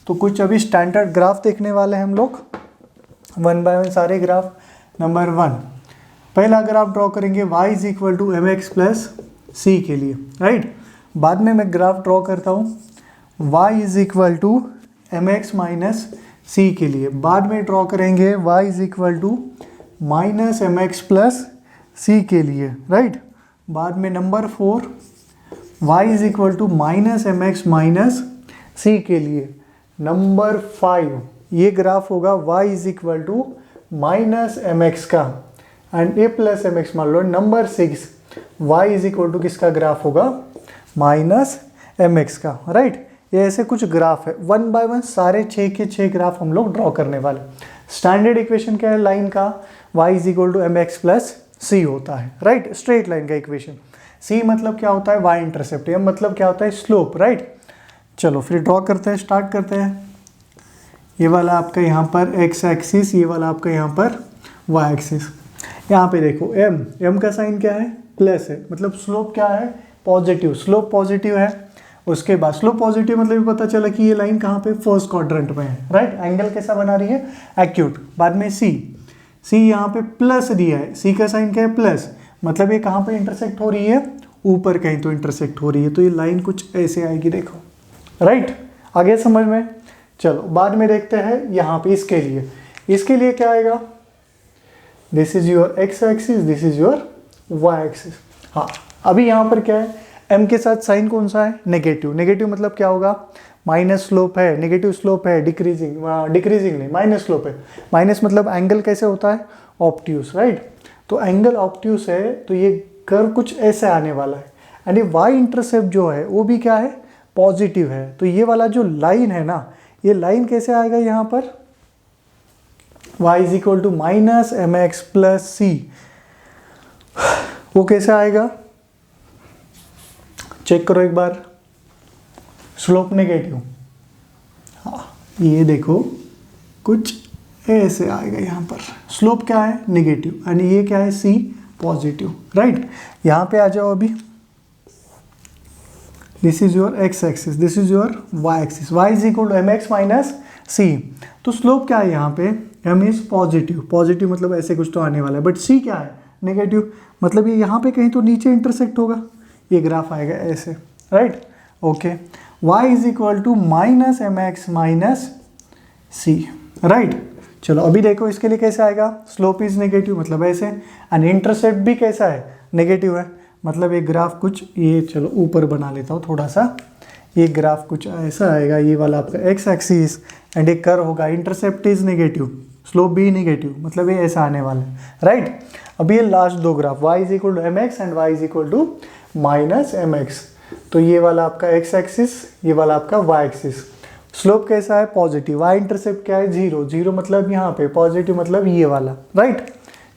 तो कुछ अभी स्टैंडर्ड ग्राफ देखने वाले हैं हम लोग, 1 बाय 1 सारे ग्राफ। नंबर 1 पहला ग्राफ ड्रॉ करेंगे y is equal to mx plus c के लिए, राइट। बाद में मैं ग्राफ ड्रॉ करता हूँ y is equal to mx minus c के लिए, बाद में ड्रॉ करेंगे y is equal to minus mx plus c के लिए, राइट। बाद में number 4 y is equal to minus mx minus c के लिए। नंबर 5 ये ग्राफ होगा y is equal to minus mx का एंड a प्लस mx मान लो। Number 6 y is equal to किसका ग्राफ होगा, माइनस mx का, राइट। ये ऐसे कुछ ग्राफ है, 1 बाय 1 सारे 6 के 6 ग्राफ हम लोग ड्रॉ करने वाले। स्टैंडर्ड इक्वेशन क्या है लाइन का, y is equal to mx plus c होता है, राइट। स्ट्रेट लाइन का इक्वेशन, c मतलब क्या होता है, y इंटरसेप्ट, m मतलब क्या होता है, स्लोप, राइट। चलो फिर ड्रॉ करते हैं, स्टार्ट करते हैं। ये वाला आपका यहाँ पर x एक्सिस, ये वाला आपका यहाँ पर y एक्सिस। यहाँ पे देखो m का साइन क्या है, प्लस है, मतलब स्लोप क्या है, पॉजिटिव, स्लोप पॉजिटिव है। उसके बाद स्लोप पॉजिटिव मतलब पता चला कि ये लाइन कहाँ पे, फर्स्ट क्वाड्रेंट में है, राइट। एंगल कैसा बना रही है, एक्यूट। बाद में c यहाँ पे प्लस दिया है, c का साइन क्या है, प्लस, मतलब ये कहाँ पे इंटरसेक्ट हो रही है, ऊपर कहीं तो इंटरसेक्ट हो रही है, तो ये लाइन कुछ ऐसे आएगी, देखो, राइट। आगे समझ में। चलो बाद में देखते हैं यहाँ पे इसके लिए क्या आएगा, this is your x axis, this is your y axis. हाँ अभी यहाँ पर क्या है, m के साथ साइन कौन सा है, नेगेटिव। नेगेटिव मतलब क्या होगा, माइनस स्लोप है, नेगेटिव स्लोप है, डिक्रीजिंग नहीं, माइनस स्लोप है। माइनस मतलब एंगल कैसे होता है, ऑब्ट्यूस, राइट। तो एंगल ऑब्ट्यूस है, तो ये कर्व कुछ ऐसे आने वाला है। एंड ये y इंटरसेप्ट जो है वो भी क्या है, पॉजिटिव है। तो ये वाला जो लाइन है ना, ये लाइन कैसे आएगा यहाँ पर, y is equal to minus mx plus c, वो कैसे आएगा, चेक करो एक बार, स्लोप नेगेटिव, हाँ ये देखो कुछ ऐसे आएगा यहाँ पर, स्लोप क्या है, नेगेटिव, एंड ये क्या है, c पॉजिटिव, राइट। यहाँ पे आ जाओ अभी, this is your x axis, this is your y axis, y is equal to mx minus c। तो स्लोप क्या है यहाँ पे, m इज पॉजिटिव, पॉजिटिव मतलब ऐसे कुछ तो आने वाला है, बट c क्या है, नेगेटिव, मतलब ये यहाँ पे कहीं तो नीचे इंटरसेक्ट होगा, ये ग्राफ आएगा ऐसे, right. Okay, y is equal to minus mx minus c, right. चलो अभी देखो इसके लिए कैसे आएगा, स्लोप इज नेगेटिव मतलब ऐसे, एंड इंटरसेप्ट भी कैसा है, नेगेटिव है, मतलब ये ग्राफ कुछ ये, चलो ऊपर बना लेता हूँ थोड़ा सा, ये ग्राफ कुछ ऐसा आएगा, ये वाला आपका x एक्सिस एंड एक कर्व होगा, इंटरसेप्ट इज नेगेटिव, स्लोप भी नेगेटिव, मतलब ये ऐसा आने वाला है, राइट। अभी ये लास्ट दो graph, y is equal to mx and y is equal to minus mx, तो ये वाला आपका x एक्सिस, ये वाला आपका y एक्सिस। स्लोप कैसा है, पॉजिटिव, y इंटरसेप्ट क्या है, 0, 0 मतलब यहाँ पे, पॉजिटिव मतलब ये वाला, राइट।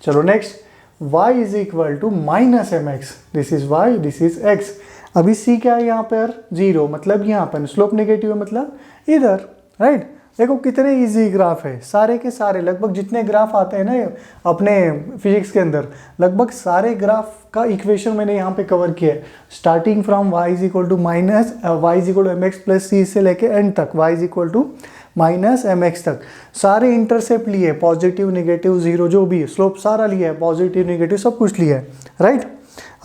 चलो next, y is equal to minus mx, this is y, this is x। अभी c क्या है यहाँ पर, 0 मतलब यहाँ पर, स्लोप नेगेटिव है मतलब इधर, राइट। देखो कितने इजी ग्राफ है, सारे के सारे, लगभग जितने ग्राफ आते हैं ना अपने फिजिक्स के अंदर, लगभग सारे ग्राफ का इक्वेशन मैंने यहाँ पे कवर किया है, starting from y is equal to minus y is equal to mx plus c से लेके एंड तक, y is equal to minus mx तक, सारे इंटरसेप्ट लिए, पॉजिटिव नेगेटिव जीरो जो भी है, स्लोप सारा लिया है, पॉजिटिव नेगेटिव सब कुछ लिया है, राइट।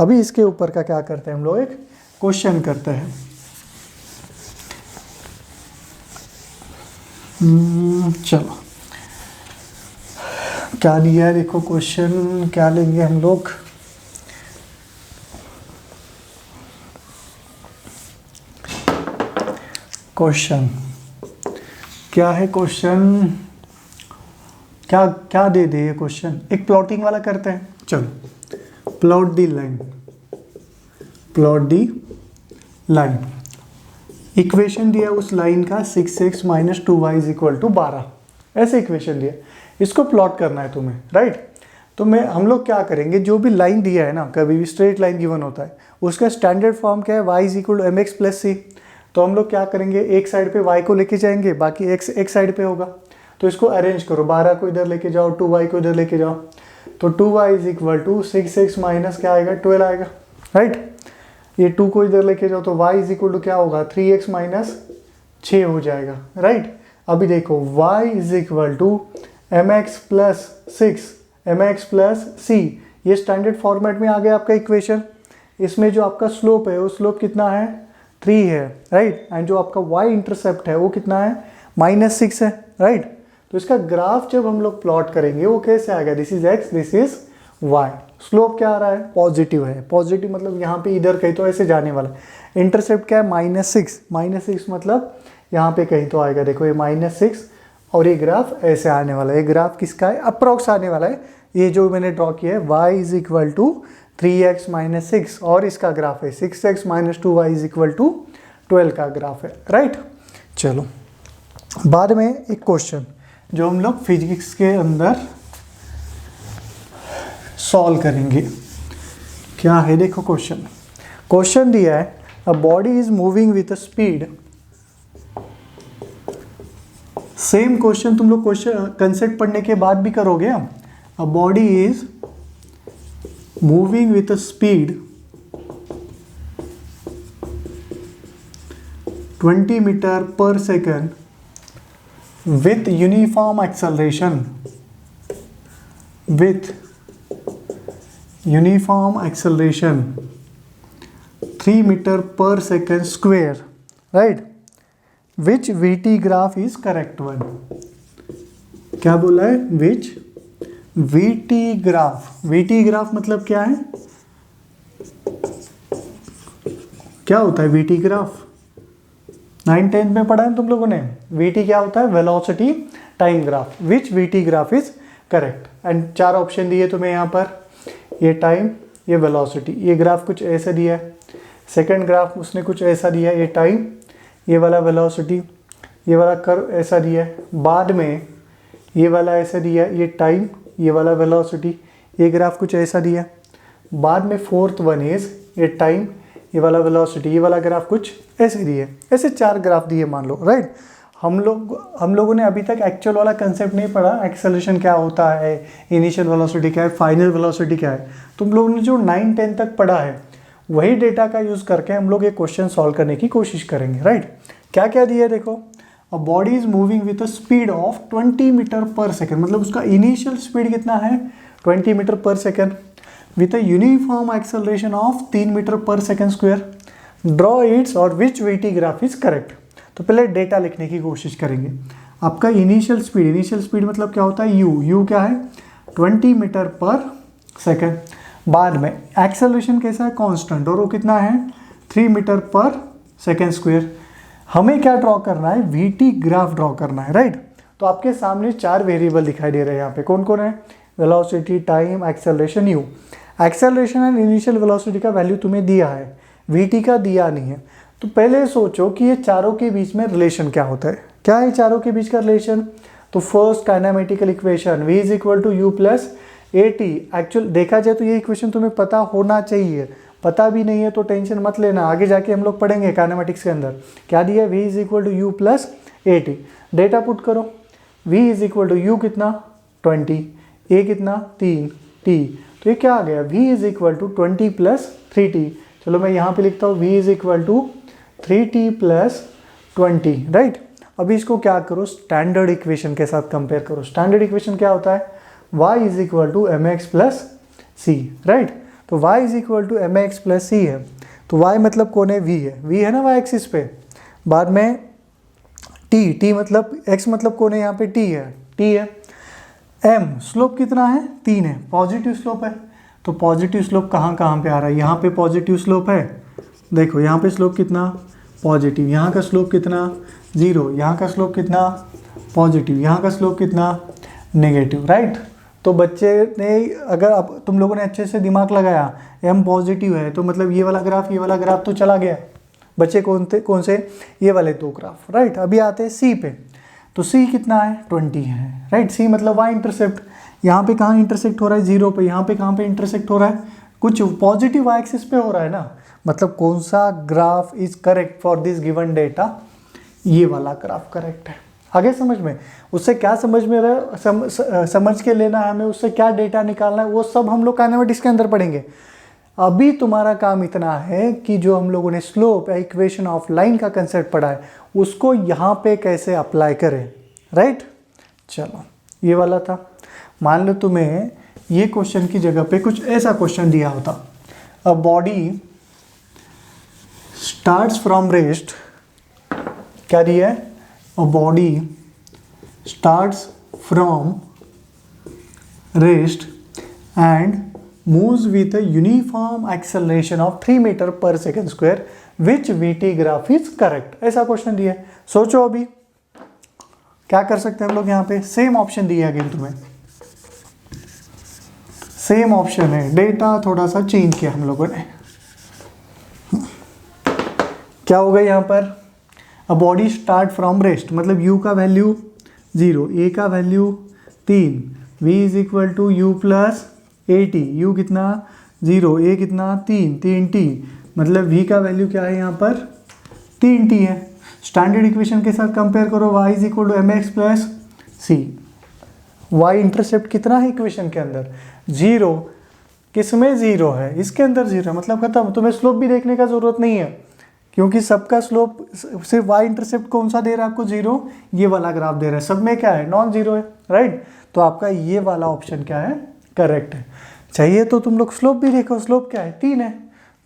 अभी इसके ऊपर का क्या करते हैं हम लोग, एक क्वेश्चन करते हैं। चलो क्या लिया है, देखो क्वेश्चन क्या लेंगे हम लोग, क्वेश्चन क्या है, क्वेश्चन क्या क्या दे दे ये क्वेश्चन, एक प्लॉटिंग वाला करते हैं। चलो plot the line, plot the line. Equation दिया उस लाइन का 6x minus 2y is equal to 12, ऐसे इक्वेशन दिया, इसको प्लॉट करना है तुम्हें, राइट। तो हम लोग क्या करेंगे, जो भी लाइन दिया है ना, कभी भी स्ट्रेट लाइन गिवन होता है, उसका स्टैंडर्ड फॉर्म क्या है, y is equal to M X plus C. तो हम लोग क्या करेंगे, एक साइड पे y को लेके जाएंगे, बाकी x एक साइड पे होगा। तो इसको अरेंज करो, 12 को इधर लेके जाओ, 2y को इधर लेके जाओ, तो 2y is equal to 6x minus क्या आएगा, 12 आएगा, राइट। ये 2 को इधर लेके जाओ तो y इज इक्वल टू क्या होगा, 3x माइनस 6 हो जाएगा, राइट। अभी देखो y is equal to M X plus 6 M X plus C, ये स्टैंडर्ड फॉर्मेट में आ गया आपका इक्वेशन। इसमें जो आपका स्लोप है वो स्लोप कितना है, 3 है, राइट। एंड जो आपका y इंटरसेप्ट है वो कितना है, -6 है, राइट। तो इसका ग्राफ जब हम लोग प्लॉट करेंगे वो कैसे आएगा, this is x, this is y। Slope क्या आ रहा है, पॉजिटिव है, पॉजिटिव मतलब यहाँ पे इधर कहीं तो ऐसे जाने वाला है। इंटरसेप्ट क्या है, -6 मतलब यहाँ पे कहीं तो आएगा, देखो ये -6 और ये ग्राफ ऐसे आने वाला है। ये ग्राफ किसका है, अप्रॉक्स आने वाला है। ये जो मैंने ड्रॉ किया है y is equal to 3x minus 6 और इसका ग्राफ है 6x minus 2y is equal to 12 का ग्राफ है, राइट। चलो बाद में एक क्वेश्चन जो हम लोग फिजिक्स के अंदर सॉल्व करेंगे, क्या है देखो क्वेश्चन दिया है, a body is moving with a speed. Same question तुम लोग कंसेप्ट पढ़ने के बाद भी करोगे। A body is moving with a speed 20 metre पर second with uniform acceleration, with uniform acceleration 3 meter per second square, right, which vt graph is correct one। क्या बोला है, which vt graph मतलब क्या है, क्या होता है vt ग्राफ, 9th-10th में पढ़ा है तुम लोगों ने। vt क्या होता है, velocity time graph, which vt graph is correct. And 4 option दिए तुम्हें यहाँ पर, ये टाइम, ये वेलोसिटी, ये ग्राफ कुछ ऐसा दिया है। सेकंड ग्राफ उसने कुछ ऐसा दिया है, ये टाइम, ये वाला वेलोसिटी, ये वाला कर्व ऐसा दिया है। बाद में ये वाला ऐसा दिया है, ये टाइम, ये वाला वेलोसिटी, ये ग्राफ कुछ ऐसा दिया। बाद में 4th वन इज ये टाइम, ये वाला वेलोसिटी, ये वाला ग्राफ कुछ ऐसे दिए। ऐसे 4 ग्राफ दिए मान लो, राइट। हम लोगों ने अभी तक एक्चुअल वाला कंसेप्ट नहीं पढ़ा, एक्सेलरेशन क्या होता है, इनिशियल वेलोसिटी क्या है, फाइनल वेलोसिटी क्या है। तुम लोगों ने जो 9-10 तक पढ़ा है वही डेटा का यूज़ करके हम लोग ये क्वेश्चन सॉल्व करने की कोशिश करेंगे, राइट। क्या क्या दिया है देखो, a body is moving with a speed of 20 metre पर सेकेंड, मतलब उसका इनिशियल स्पीड कितना है, 20 मीटर पर second, with a uniform acceleration of 3 metre पर सेकेंड स्क्वायर, ड्रॉ इट्स और which vt graph is correct. तो पहले डेटा लिखने की कोशिश करेंगे। आपका इनिशियल स्पीड मतलब क्या होता है, u क्या है, 20 मीटर पर सेकेंड। बाद में एक्सेलरेशन कैसा है, कांस्टेंट, और वो कितना है, 3 मीटर पर सेकेंड स्क्वायर। हमें क्या ड्रॉ करना है, vt ग्राफ ड्रॉ करना है, राइट। तो आपके सामने 4 वेरिएबल दिखाई दे रहे हैं यहाँ पे, कौन कौन है, velocity, time, acceleration, u। Acceleration and initial velocity का वैल्यू तुम्हें दिया है, vt का दिया नहीं है। तो पहले सोचो कि ये चारों के बीच में रिलेशन क्या होता है, क्या है चारों के बीच का रिलेशन। तो first kinematical equation v is equal to u plus a t. Actual देखा जाए तो ये इक्वेशन तुम्हें पता होना चाहिए, पता भी नहीं है तो टेंशन मत लेना, आगे जाके हम लोग पढ़ेंगे काइनेमेटिक्स के अंदर। क्या दिया है, v is equal to u plus a t. Data put करो, v is equal to u कितना 20, a कितना 3, t। तो ये क्या आ गया, v is equal to 20 plus 3t। चलो मैं यहाँ पे लिखता हूँ v is equal to 3t plus 20, right. अभी इसको क्या करो, स्टैंडर्ड इक्वेशन के साथ कंपेयर करो। स्टैंडर्ड इक्वेशन क्या होता है, y is equal to M X plus C, right. तो y is equal to M X plus C है, तो y मतलब कौन है, v है ना y एक्सिस पे। बाद में t मतलब x मतलब कौन है यहाँ पे, t है। m स्लोप कितना है, 3 है, पॉजिटिव स्लोप है। तो पॉजिटिव स्लोप कहाँ पे आ रहा है, यहाँ पे पॉजिटिव स्लोप है, देखो यहाँ पे स्लोप कितना पॉजिटिव, यहाँ का स्लोप कितना 0, यहाँ का स्लोप कितना पॉजिटिव, यहाँ का स्लोप कितना नेगेटिव, राइट। तो बच्चे ने, अगर अब तुम लोगों ने अच्छे से दिमाग लगाया, m पॉजिटिव है तो मतलब ये वाला ग्राफ तो चला गया। बच्चे कौन से, ये वाले दो ग्राफ, राइट। अभी आते हैं सी पे, तो सी कितना है 20 है, राइट। सी मतलब वाई इंटरसेप्ट, यहाँ पे कहाँ इंटरसेक्ट हो रहा है 0 पे, यहाँ पे कहाँ पे इंटरसेक्ट हो रहा है, कुछ पॉजिटिव वाई एक्सिस पे हो रहा है ना। मतलब कौन सा graph is correct for this given data, ये वाला ग्राफ करेक्ट है। आगे समझ में, उससे क्या समझ में रहा, समझ के लेना है हमें, उससे क्या डेटा निकालना है, वो सब हम लोग काइनेमेटिक्स के अंदर पढ़ेंगे। अभी तुम्हारा काम इतना है कि जो हम लोगों ने स्लोप या इक्वेशन ऑफ लाइन का कंसेप्ट पढ़ा है उसको यहाँ पे कैसे अप्लाई करें, राइट। चलो ये वाला था। मान लो तुम्हें ये क्वेश्चन की जगह पे कुछ ऐसा क्वेश्चन दिया होता, a body starts from rest, क्या दिया है, a body starts from rest and moves with a uniform acceleration of 3 metre पर second square, which VT graph is correct। ऐसा क्वेश्चन दिया है। सोचो अभी क्या कर सकते हैं हम लोग, यहाँ पे सेम ऑप्शन दिया अगेन तुम्हें, सेम ऑप्शन है, डेटा थोड़ा सा चेंज किया हम लोगों ने। क्या होगा यहाँ पर, a body start from rest, मतलब u का वैल्यू 0, a का value 3, v is equal to u plus AT, u कितना 0, a कितना 3t, मतलब v का वैल्यू क्या है यहाँ पर 3t है। स्टैंडर्ड इक्वेशन के साथ कंपेयर करो, y is equal to mx plus c. y intercept कितना है इक्वेशन के अंदर 0, किसमें 0 है, इसके अंदर 0 है, मतलब खत्म। तुम्हें स्लोप भी देखने का जरूरत नहीं है क्योंकि सबका स्लोप सिर्फ y इंटरसेप्ट कौन सा दे रहा है आपको 0, ये वाला ग्राफ दे रहा है, सब में क्या है नॉन जीरो है, राइट। तो आपका ये वाला ऑप्शन क्या है, करेक्ट है। चाहिए तो तुम लोग स्लोप भी देखो, स्लोप क्या है 3 है,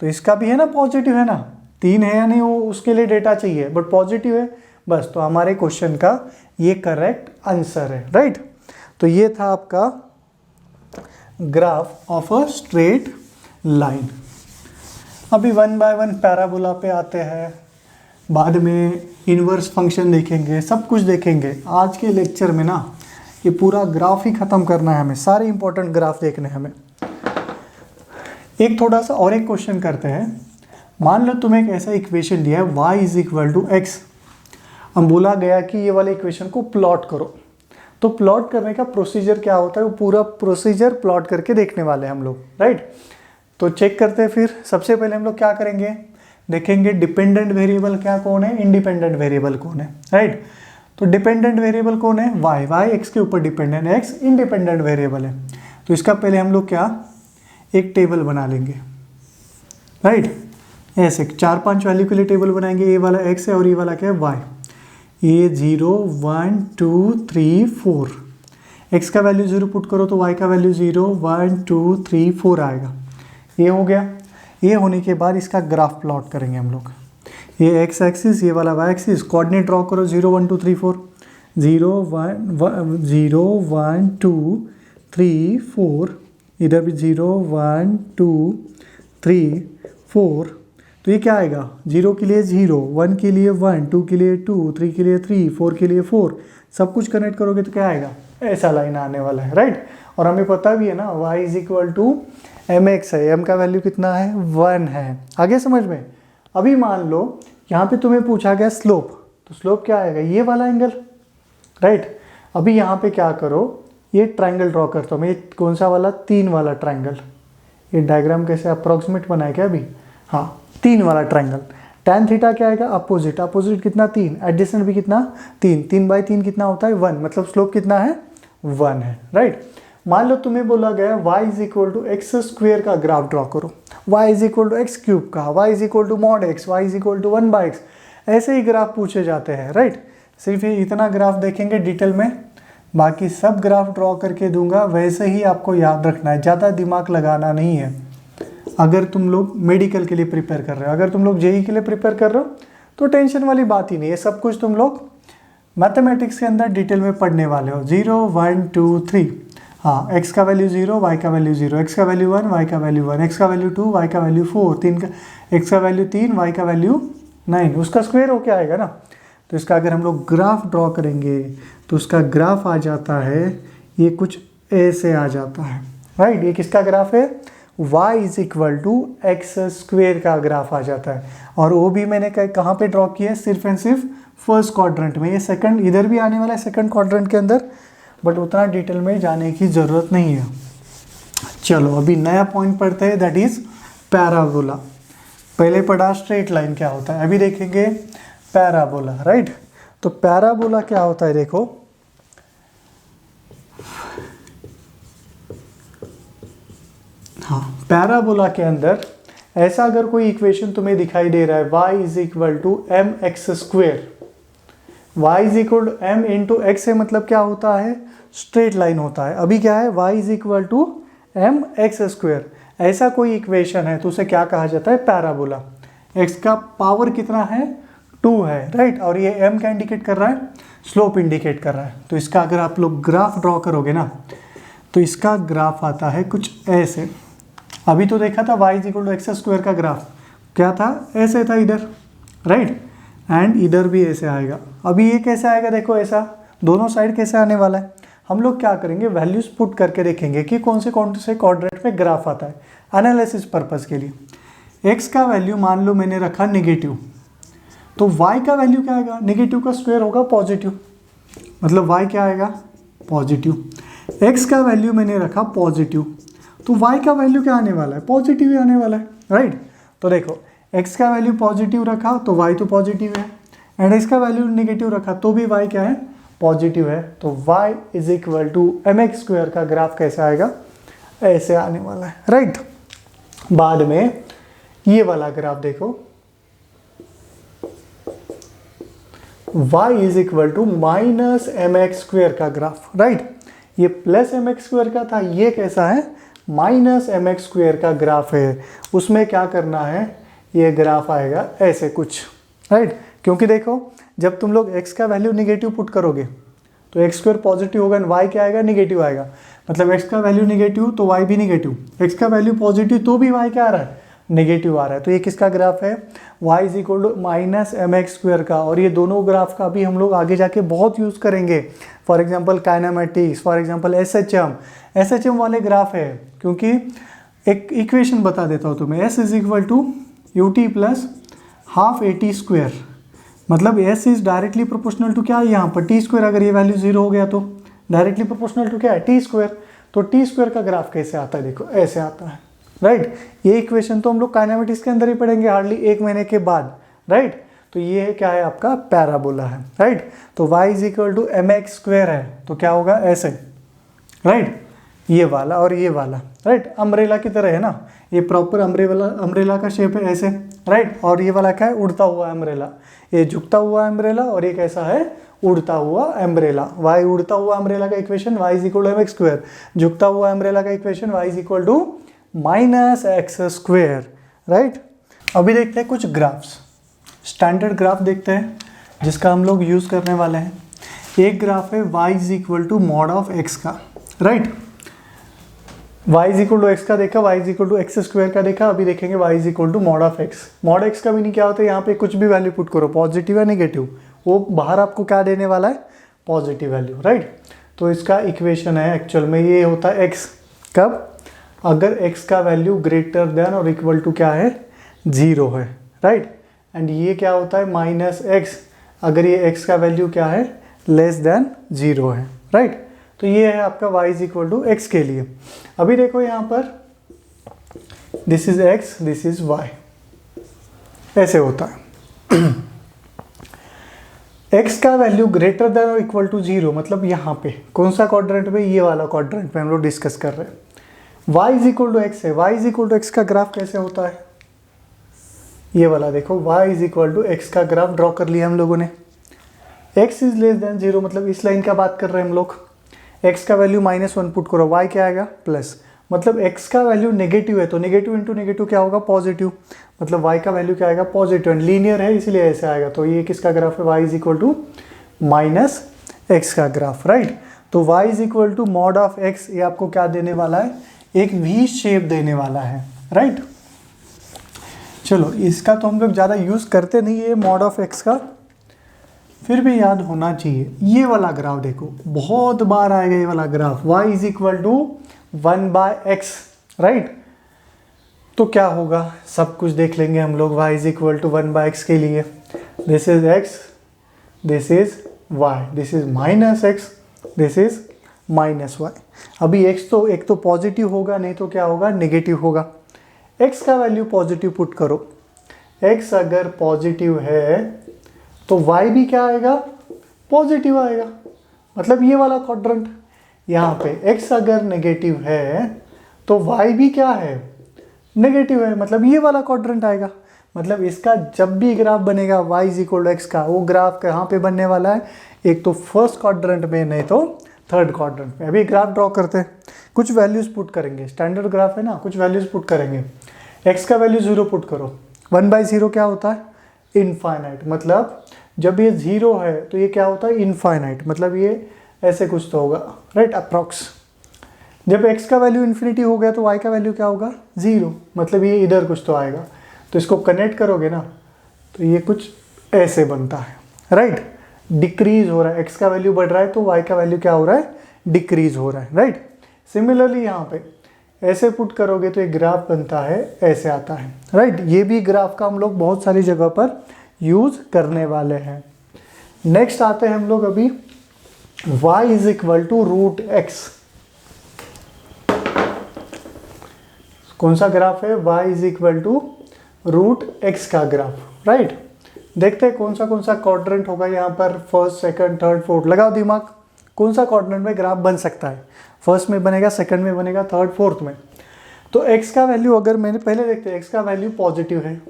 तो इसका भी है ना पॉजिटिव है ना, 3 है या नहीं वो उसके लिए डेटा चाहिए, बट पॉजिटिव है बस, तो हमारे क्वेश्चन का ये करेक्ट आंसर है, राइट। तो ये था आपका graph of a straight line. अभी 1 बाय 1 पैराबोला पे आते हैं, बाद में इनवर्स फंक्शन देखेंगे, सब कुछ देखेंगे। आज के लेक्चर में ना ये पूरा ग्राफ ही खत्म करना है हमें, सारे इंपॉर्टेंट ग्राफ देखने हैं हमें। एक थोड़ा सा और एक क्वेश्चन करते हैं। मान लो तुम्हें एक ऐसा इक्वेशन दिया है y is equal to x, हम बोला गया कि ये वाले इक्वेशन को प्लॉट करो। तो प्लॉट करने का प्रोसीजर क्या होता है, वो पूरा प्रोसीजर प्लॉट करके देखने वाले हैं हम लोग, राइट। तो चेक करते हैं फिर। सबसे पहले हम लोग क्या करेंगे, देखेंगे डिपेंडेंट वेरिएबल क्या कौन है, इंडिपेंडेंट वेरिएबल कौन है, राइट। तो डिपेंडेंट वेरिएबल कौन है, y x के ऊपर डिपेंडेंट है, x इंडिपेंडेंट वेरिएबल है। तो इसका पहले हम लोग क्या एक टेबल बना लेंगे, राइट। ऐसे 4-5 वैल्यू के लिए टेबल बनाएंगे, ये वाला x है और ये वाला क्या है y, ये 0 1 2 3 4, x का वैल्यू 0 पुट करो तो y का वैल्यू 0 1 2 3 4 आएगा। ये हो गया। ये होने के बाद इसका ग्राफ प्लॉट करेंगे हम लोग, ये x एक्सिस, ये वाला y एक्सिस, कोऑर्डिनेट ड्रॉ करो 0 1 2 3 4, 0 1 2 3 4, इधर भी 0 1 2 3 4। तो ये क्या आएगा, 0 के लिए 0, 1 के लिए 1, 2 के लिए 2, 3 के लिए 3, 4 के लिए 4, सब कुछ कनेक्ट करोगे तो क्या आएगा, ऐसा लाइन आने वाला है, राइट। और हमें पता भी है ना y is equal to mx है, m का वैल्यू कितना है 1 है। आगे समझ में। अभी मान लो यहाँ पे तुम्हें पूछा गया स्लोप, तो स्लोप क्या आएगा, ये वाला एंगल, राइट। अभी यहाँ पे क्या करो, ये ट्रायंगल ड्रॉ करता हूँ मैं, ये कौन सा वाला, 3 वाला ट्रायंगल। ये डायग्राम कैसे अप्रोक्सीमेट बनाया क्या अभी, हाँ 3 वाला ट्रायंगल। tan थीटा क्या आएगा, अपोजिट, अपोजिट कितना 3, एडजेसेंट भी कितना 3, 3 बाई 3 कितना होता है 1, मतलब स्लोप कितना है 1 है, राइट। मान लो तुम्हें बोला गया y is equal to x square का ग्राफ ड्रॉ करो, y is equal to x cube का, y is equal to mod x, y is equal to 1 by x, ऐसे ही ग्राफ पूछे जाते हैं, राइट। सिर्फ ये इतना ग्राफ देखेंगे डिटेल में, बाकी सब ग्राफ ड्रॉ करके दूंगा, वैसे ही आपको याद रखना है, ज़्यादा दिमाग लगाना नहीं है। अगर तुम लोग मेडिकल के लिए प्रिपेयर कर रहे हो, अगर तुम लोग जेई के लिए प्रिपेयर कर रहे हो तो टेंशन वाली बात ही नहीं है, सब कुछ तुम लोग मैथमेटिक्स के अंदर डिटेल में पढ़ने वाले हो। 0 1 2 3, हाँ x का वैल्यू 0, y का वैल्यू 0, x का वैल्यू 1, y का वैल्यू 1, x का वैल्यू 2, y का वैल्यू 4, x का वैल्यू 3, y का वैल्यू 9, उसका स्क्वायर हो क्या आएगा ना। तो इसका अगर हम लोग ग्राफ ड्रॉ करेंगे तो उसका ग्राफ आ जाता है ये कुछ ऐसे आ जाता है, राइट। ये किसका ग्राफ है? y is equal to x square का ग्राफ आ जाता है। और वो भी मैंने कहाँ पे ड्रॉ किया है? सिर्फ एंड सिर्फ फर्स्ट क्वाड्रेंट में। ये सेकंड इधर भी आने वाला है सेकंड क्वाड्रेंट के अंदर, बट उतना डिटेल में जाने की ज़रूरत नहीं है। चलो अभी नया पॉइंट पढ़ते हैं, दैट इज पैराबोला। पहले पढ़ा स्ट्रेट लाइन क्या होता है, अभी देखेंगे पैराबोला, राइट। तो पैराबोला क्या होता है देखो, हाँ, पैराबोला के अंदर ऐसा अगर कोई इक्वेशन तुम्हें दिखाई दे रहा है, y is equal to M x square, y is equal to m into x है, मतलब क्या होता है? स्ट्रेट लाइन होता है। अभी क्या है? y is equal to M x square, ऐसा कोई इक्वेशन है तो उसे क्या कहा जाता है? पैराबोला। x का पावर कितना है? 2 है, राइट। और ये m क्या इंडिकेट कर रहा है? स्लोप इंडिकेट कर रहा है। तो इसका अगर आप लोग ग्राफ ड्रॉ करोगे ना, तो इसका ग्राफ आता है कुछ ऐसे। अभी तो देखा था y is equal to x square का ग्राफ क्या था? ऐसे था इधर, राइट। एंड इधर भी ऐसे आएगा। अभी ये कैसे आएगा देखो, ऐसा दोनों साइड कैसे आने वाला है। हम लोग क्या करेंगे? वैल्यूज पुट करके देखेंगे कि कौन से क्वाड्रेंट में ग्राफ आता है, एनालिसिस पर्पज के लिए। x का वैल्यू मान लो मैंने रखा नेगेटिव, तो y का वैल्यू क्या आएगा? नेगेटिव का स्क्वायर होगा पॉजिटिव, मतलब y क्या आएगा? पॉजिटिव। x का वैल्यू मैंने रखा पॉजिटिव, तो y का वैल्यू क्या आने वाला है? पॉजिटिव ही आने वाला है, राइट। तो देखो x का वैल्यू पॉजिटिव रखा तो y तो पॉजिटिव है, एंड x का वैल्यू नेगेटिव रखा तो भी y क्या है? पॉजिटिव है। तो y is equal to M x square का ग्राफ कैसे आएगा? ऐसे आने वाला है, राइट। बाद में ये वाला ग्राफ देखो, y is equal to minus m x square का ग्राफ, राइट। ये प्लस एम एक्स स्क्वायर का था, ये कैसा है? माइनस एम एक्स स्क्वायर का ग्राफ है। उसमें क्या करना है? ये ग्राफ आएगा ऐसे कुछ, राइट। क्योंकि देखो जब तुम लोग x का वैल्यू निगेटिव पुट करोगे तो एक्स स्क्वायर पॉजिटिव होगा, y क्या आएगा? निगेटिव आएगा। मतलब x का वैल्यू निगेटिव तो y भी निगेटिव, x का वैल्यू पॉजिटिव तो भी y क्या आ रहा है? नेगेटिव आ रहा है। तो ये किसका ग्राफ है? y is equal to minus m x square का। और ये दोनों ग्राफ का भी हम लोग आगे जाके बहुत यूज़ करेंगे, for example kinematics, for example SHM वाले ग्राफ है। क्योंकि एक इक्वेशन बता देता हूँ तुम्हें, s is equal to u t plus half a t square, मतलब s is directly proportional to क्या है यहाँ पर? T square. अगर ये वैल्यू 0 हो गया तो डायरेक्टली प्रोपोर्शनल टू क्या है? T square. तो टी स्क्वायर का ग्राफ कैसे आता है? देखो ऐसे आता है, राइट। ये इक्वेशन तो हम लोग काइनेमेटिक्स के अंदर ही पढ़ेंगे हार्डली 1 महीने के बाद, राइट। तो ये क्या है? आपका पैराबोला है, राइट। तो y is equal to M x square है तो क्या होगा? ऐसे, राइट। ये वाला और ये वाला, राइट। अम्ब्रेला की तरह है ना, ये प्रॉपर अम्ब्रेला का शेप है ऐसे, राइट। और ये वाला क्या है? उड़ता हुआ अम्ब्रेला। ये झुकता हुआ अम्ब्रेला और ये कैसा है? उड़ता हुआ अम्ब्रेला। y उड़ता हुआ अम्ब्रेला का equation y is equal to M x square, झुकता हुआ अम्ब्रेला का equation y is equal to minus x square, right. अभी देखते हैं कुछ ग्राफ्स, स्टैंडर्ड ग्राफ देखते हैं जिसका हम लोग यूज़ करने वाले हैं। एक ग्राफ है y is equal to mod of x का, right. y is equal to x का देखा, y is equal to x square का देखा। अभी देखेंगे y is equal to mod of x। Mod x का भी नहीं क्या होता है? यहाँ पे कुछ भी वैल्यू पुट करो, पॉजिटिव या नेगेटिव, वो बाहर आपको क्या देने वाला है? Positive value, right. तो इसका इक्वेशन है एक्चुअल में ये होता है x, कब? अगर x का वैल्यू ग्रेटर देन और इक्वल टू क्या है? 0 है, राइट। एंड ये क्या होता है? माइनस एक्स, अगर ये x का वैल्यू क्या है? लेस देन 0 है, राइट। तो ये है आपका y is equal to x के लिए। अभी देखो यहाँ पर this is x, this is y, ऐसे होता है। x का वैल्यू ग्रेटर देन और इक्वल टू 0, मतलब यहाँ पे कौन सा क्वाड्रेंट में? ये वाला क्वाड्रेंट में हम लोग डिस्कस कर रहे हैं। y is equal to x है, y is equal to x का ग्राफ कैसे होता है? ये वाला देखो, y is equal to x का ग्राफ ड्रॉ कर लिया हम लोगों ने। x इज लेस देन 0, मतलब इस लाइन का बात कर रहे हैं हम लोग। x का वैल्यू -1 पुट करो, y क्या आएगा? प्लस। मतलब x का वैल्यू नेगेटिव है तो नेगेटिव इंटू नेगेटिव क्या होगा? पॉजिटिव। मतलब y का वैल्यू क्या आएगा? पॉजिटिव। एंड लीनियर है इसलिए ऐसे आएगा। तो ये किसका ग्राफ है? y is equal to minus x का ग्राफ, राइट। तो y is equal to mod of x, ये आपको क्या देने वाला है? एक वी शेप देने वाला है, राइट। चलो इसका तो हम लोग ज़्यादा यूज़ करते नहीं है मॉड ऑफ x का, फिर भी याद होना चाहिए, ये वाला ग्राफ देखो बहुत बार आएगा ये वाला graph, y is equal to 1/x, right. तो क्या होगा, सब कुछ देख लेंगे हम लोग। y is equal to 1/x के लिए this is x, this is y, this is minus x, this is minus y। अभी x तो एक तो पॉजिटिव होगा, नहीं तो क्या होगा, नेगेटिव होगा। x का वैल्यू पॉजिटिव पुट करो, x अगर पॉजिटिव है तो y भी क्या आएगा, पॉजिटिव आएगा। मतलब ये वाला क्वाड्रेंट, यहाँ पे x अगर नेगेटिव है तो y भी क्या है, नेगेटिव है। मतलब ये वाला क्वाड्रेंट आएगा। मतलब इसका जब भी ग्राफ बनेगा y is equal to x का, वो ग्राफ कहाँ पे बनने वाला है, एक तो फर्स्ट क्वाड्रेंट में, नहीं तो थर्ड क्वाड्रेंट में। अभी ग्राफ ड्रॉ करते हैं, कुछ वैल्यूज पुट करेंगे, स्टैंडर्ड ग्राफ है ना, कुछ वैल्यूज पुट करेंगे। x का वैल्यू 0 पुट करो, 1/0 क्या होता है, इनफाइनाइट। मतलब जब ये 0 है तो ये क्या होता है, इनफाइनाइट। मतलब ये ऐसे कुछ तो होगा, राइट, अप्रॉक्स। जब x का वैल्यू इन्फिनिटी हो गया तो y का वैल्यू क्या होगा, 0। मतलब ये इधर कुछ तो आएगा। तो इसको कनेक्ट करोगे ना तो ये कुछ ऐसे बनता है, राइट। डिक्रीज हो रहा है, x का वैल्यू बढ़ रहा है तो y का वैल्यू क्या हो रहा है, डिक्रीज हो रहा है, राइट। सिमिलरली यहाँ पे ऐसे पुट करोगे तो एक ग्राफ बनता है, ऐसे आता है, राइट। ये भी ग्राफ का हम लोग बहुत सारी जगह पर यूज करने वाले हैं। नेक्स्ट आते हैं हम लोग अभी y is equal to root x. कौन सा ग्राफ है, y is equal to root x का ग्राफ, राइट। देखते हैं कौन सा क्वाड्रेंट होगा यहाँ पर, फर्स्ट, सेकंड, थर्ड, फोर्थ। लगाओ दिमाग, कौन सा क्वाड्रेंट में ग्राफ बन सकता है, फर्स्ट में बनेगा, सेकंड में बनेगा, थर्ड, फोर्थ में। तो x का वैल्यू अगर मैंने पहले देखते हैं, x का वैल्यू पॉजिटिव है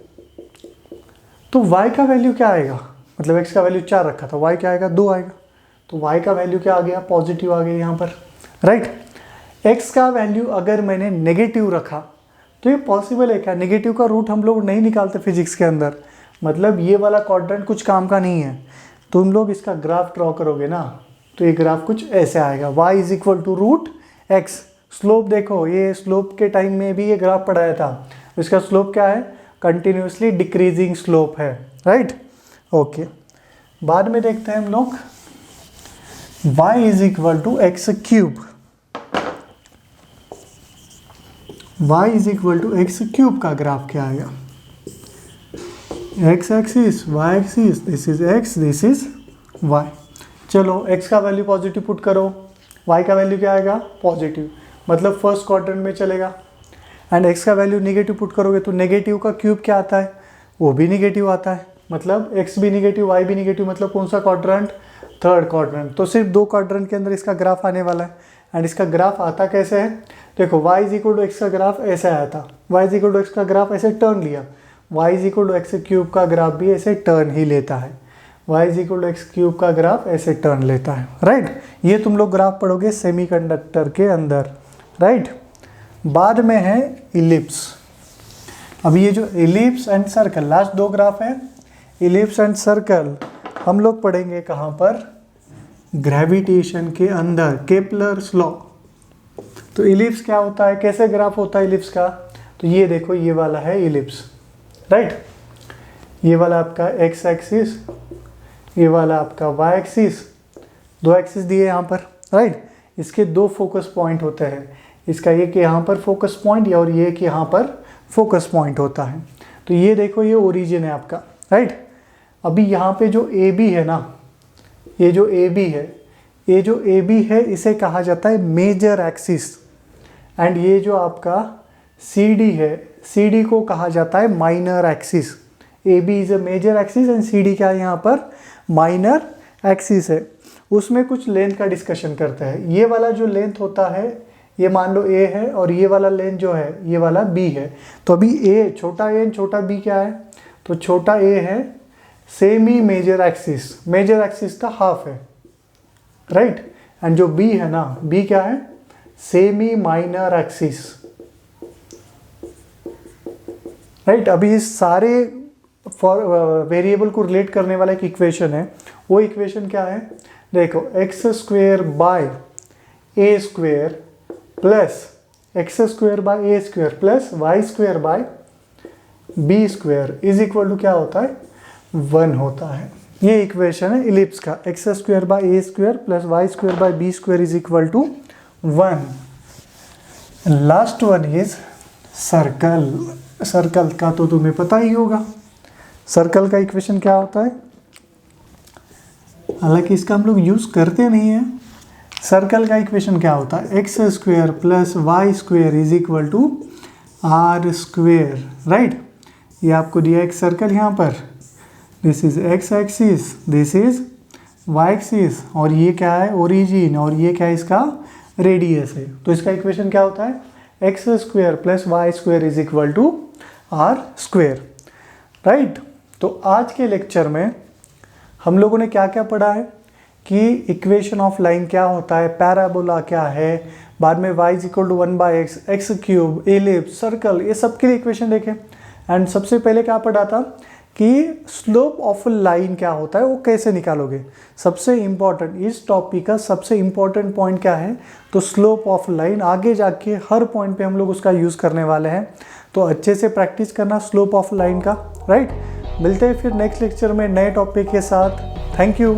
तो y का वैल्यू क्या आएगा। मतलब x का वैल्यू 4 रखा था, y क्या आएगा, 2 आएगा। तो y का वैल्यू क्या आ गया, पॉजिटिव आ गया यहाँ पर, राइट। x का वैल्यू अगर मैंने नेगेटिव रखा तो ये पॉसिबल है क्या, नेगेटिव का रूट हम लोग नहीं निकालते फिजिक्स के अंदर। मतलब ये वाला क्वाड्रेंट कुछ काम का नहीं है। तुम लोग इसका ग्राफ ड्रॉ करोगे ना तो ये ग्राफ कुछ ऐसे आएगा, y is equal to root x. Slope देखो, ये स्लोप के टाइम में भी ये ग्राफ पढ़ाया था, इसका स्लोप क्या है, कंटिन्यूसली डिक्रीजिंग स्लोप है, राइट। ओके, बाद में देखते हैं हम लोग y is equal to x cube. y is equal to x cube का ग्राफ क्या आएगा, x axis, y axis, this is x, this is y। चलो x का वैल्यू पॉजिटिव पुट करो, y का वैल्यू क्या आएगा, पॉजिटिव। मतलब फर्स्ट क्वाड्रेंट में चलेगा। एंड x का वैल्यू नेगेटिव पुट करोगे तो नेगेटिव का क्यूब क्या आता है, वो भी नेगेटिव आता है। मतलब x भी नेगेटिव, y भी नेगेटिव। मतलब कौन सा क्वाड्रेंट, थर्ड क्वाड्रेंट। तो सिर्फ 2 क्वाड्रेंट के अंदर इसका ग्राफ आने वाला है। एंड इसका ग्राफ आता कैसे है, देखो y is equal to x का ग्राफ ऐसे आया था, y is equal to x का ग्राफ ऐसे टर्न लिया, y is equal to x cube का ग्राफ भी ऐसे टर्न ही लेता है, y is equal to x cube का ग्राफ ऐसे टर्न लेता है, राइट। ये तुम लोग ग्राफ पढ़ोगे सेमीकंडक्टर के अंदर, राइट। बाद में है इलिप्स। अभी ये जो ellipse and circle, last 2 graph है, इलिप्स एंड सर्कल हम लोग पढ़ेंगे कहाँ पर, ग्रेविटेशन के अंदर, केपलर्स लॉ। तो इलिप्स क्या होता है, कैसे ग्राफ होता है इलिप्स का, तो ये देखो, ये वाला है इलिप्स, राइट। ये वाला आपका x एक्सिस, ये वाला आपका y एक्सिस, 2 एक्सिस दिए यहाँ पर, राइट। इसके 2 फोकस पॉइंट होते हैं, इसका एक यहाँ पर फोकस पॉइंट और ये कि यहाँ पर फोकस पॉइंट होता है। तो ये देखो, ये ओरिजिन है आपका, राइट। अभी यहाँ पे जो ए बी है ना, ये जो ए बी है, ये जो ए बी है इसे कहा जाता है मेजर एक्सिस। एंड ये जो आपका सी डी है, सी डी को कहा जाता है minor axis. A B is a major axis and C D क्या है यहाँ पर, माइनर एक्सिस है। उसमें कुछ लेंथ का डिस्कशन करते हैं। ये वाला जो लेंथ होता है, ये मान लो ए है और ये वाला लेंथ जो है ये वाला बी है। तो अभी ए, छोटा ए छोटा बी क्या है, तो छोटा ए है semi major axis, major axis का हाफ है, राइट। एंड जो बी है ना, बी क्या है, सेमी माइनर एक्सिस, राइट। अभी इस सारे वेरिएबल को रिलेट करने वाला एक इक्वेशन है, वो इक्वेशन क्या है, देखो x square by a square plus x square by a square plus y square by b square is equal to क्या होता है, 1 होता है, ये इक्वेशन है इलिप्स का, x square by a square plus y square by b square is equal to 1। Last one is circle. Circle का तो तुम्हें पता ही होगा, सर्कल का इक्वेशन क्या होता है, हालांकि इसका हम लोग यूज करते नहीं हैं। सर्कल का इक्वेशन क्या होता है, x square plus y square is equal to r square, right. ये आपको दिया एक सर्कल यहाँ पर, this is x axis, this is Y axis, और ये क्या है ओरिजिन, और ये क्या है इसका रेडियस है। तो इसका इक्वेशन क्या होता है, x square plus y square is equal to r square, right. तो आज के लेक्चर में हम लोगों ने क्या क्या पढ़ा है कि इक्वेशन ऑफ लाइन क्या होता है, पैराबोला क्या है, बाद में y is equal to 1/x, x cube, ellipse, circle, ये सब के लिए इक्वेशन देखें। एंड सबसे पहले क्या पढ़ा था कि स्लोप ऑफ लाइन क्या होता है, वो कैसे निकालोगे। सबसे इम्पॉर्टेंट इस टॉपिक का सबसे इम्पॉर्टेंट पॉइंट क्या है, तो स्लोप ऑफ लाइन। आगे जाके हर पॉइंट पे हम लोग उसका यूज़ करने वाले हैं, तो अच्छे से प्रैक्टिस करना स्लोप ऑफ लाइन का, राइट। मिलते हैं फिर नेक्स्ट लेक्चर में नए टॉपिक के साथ। Thank you.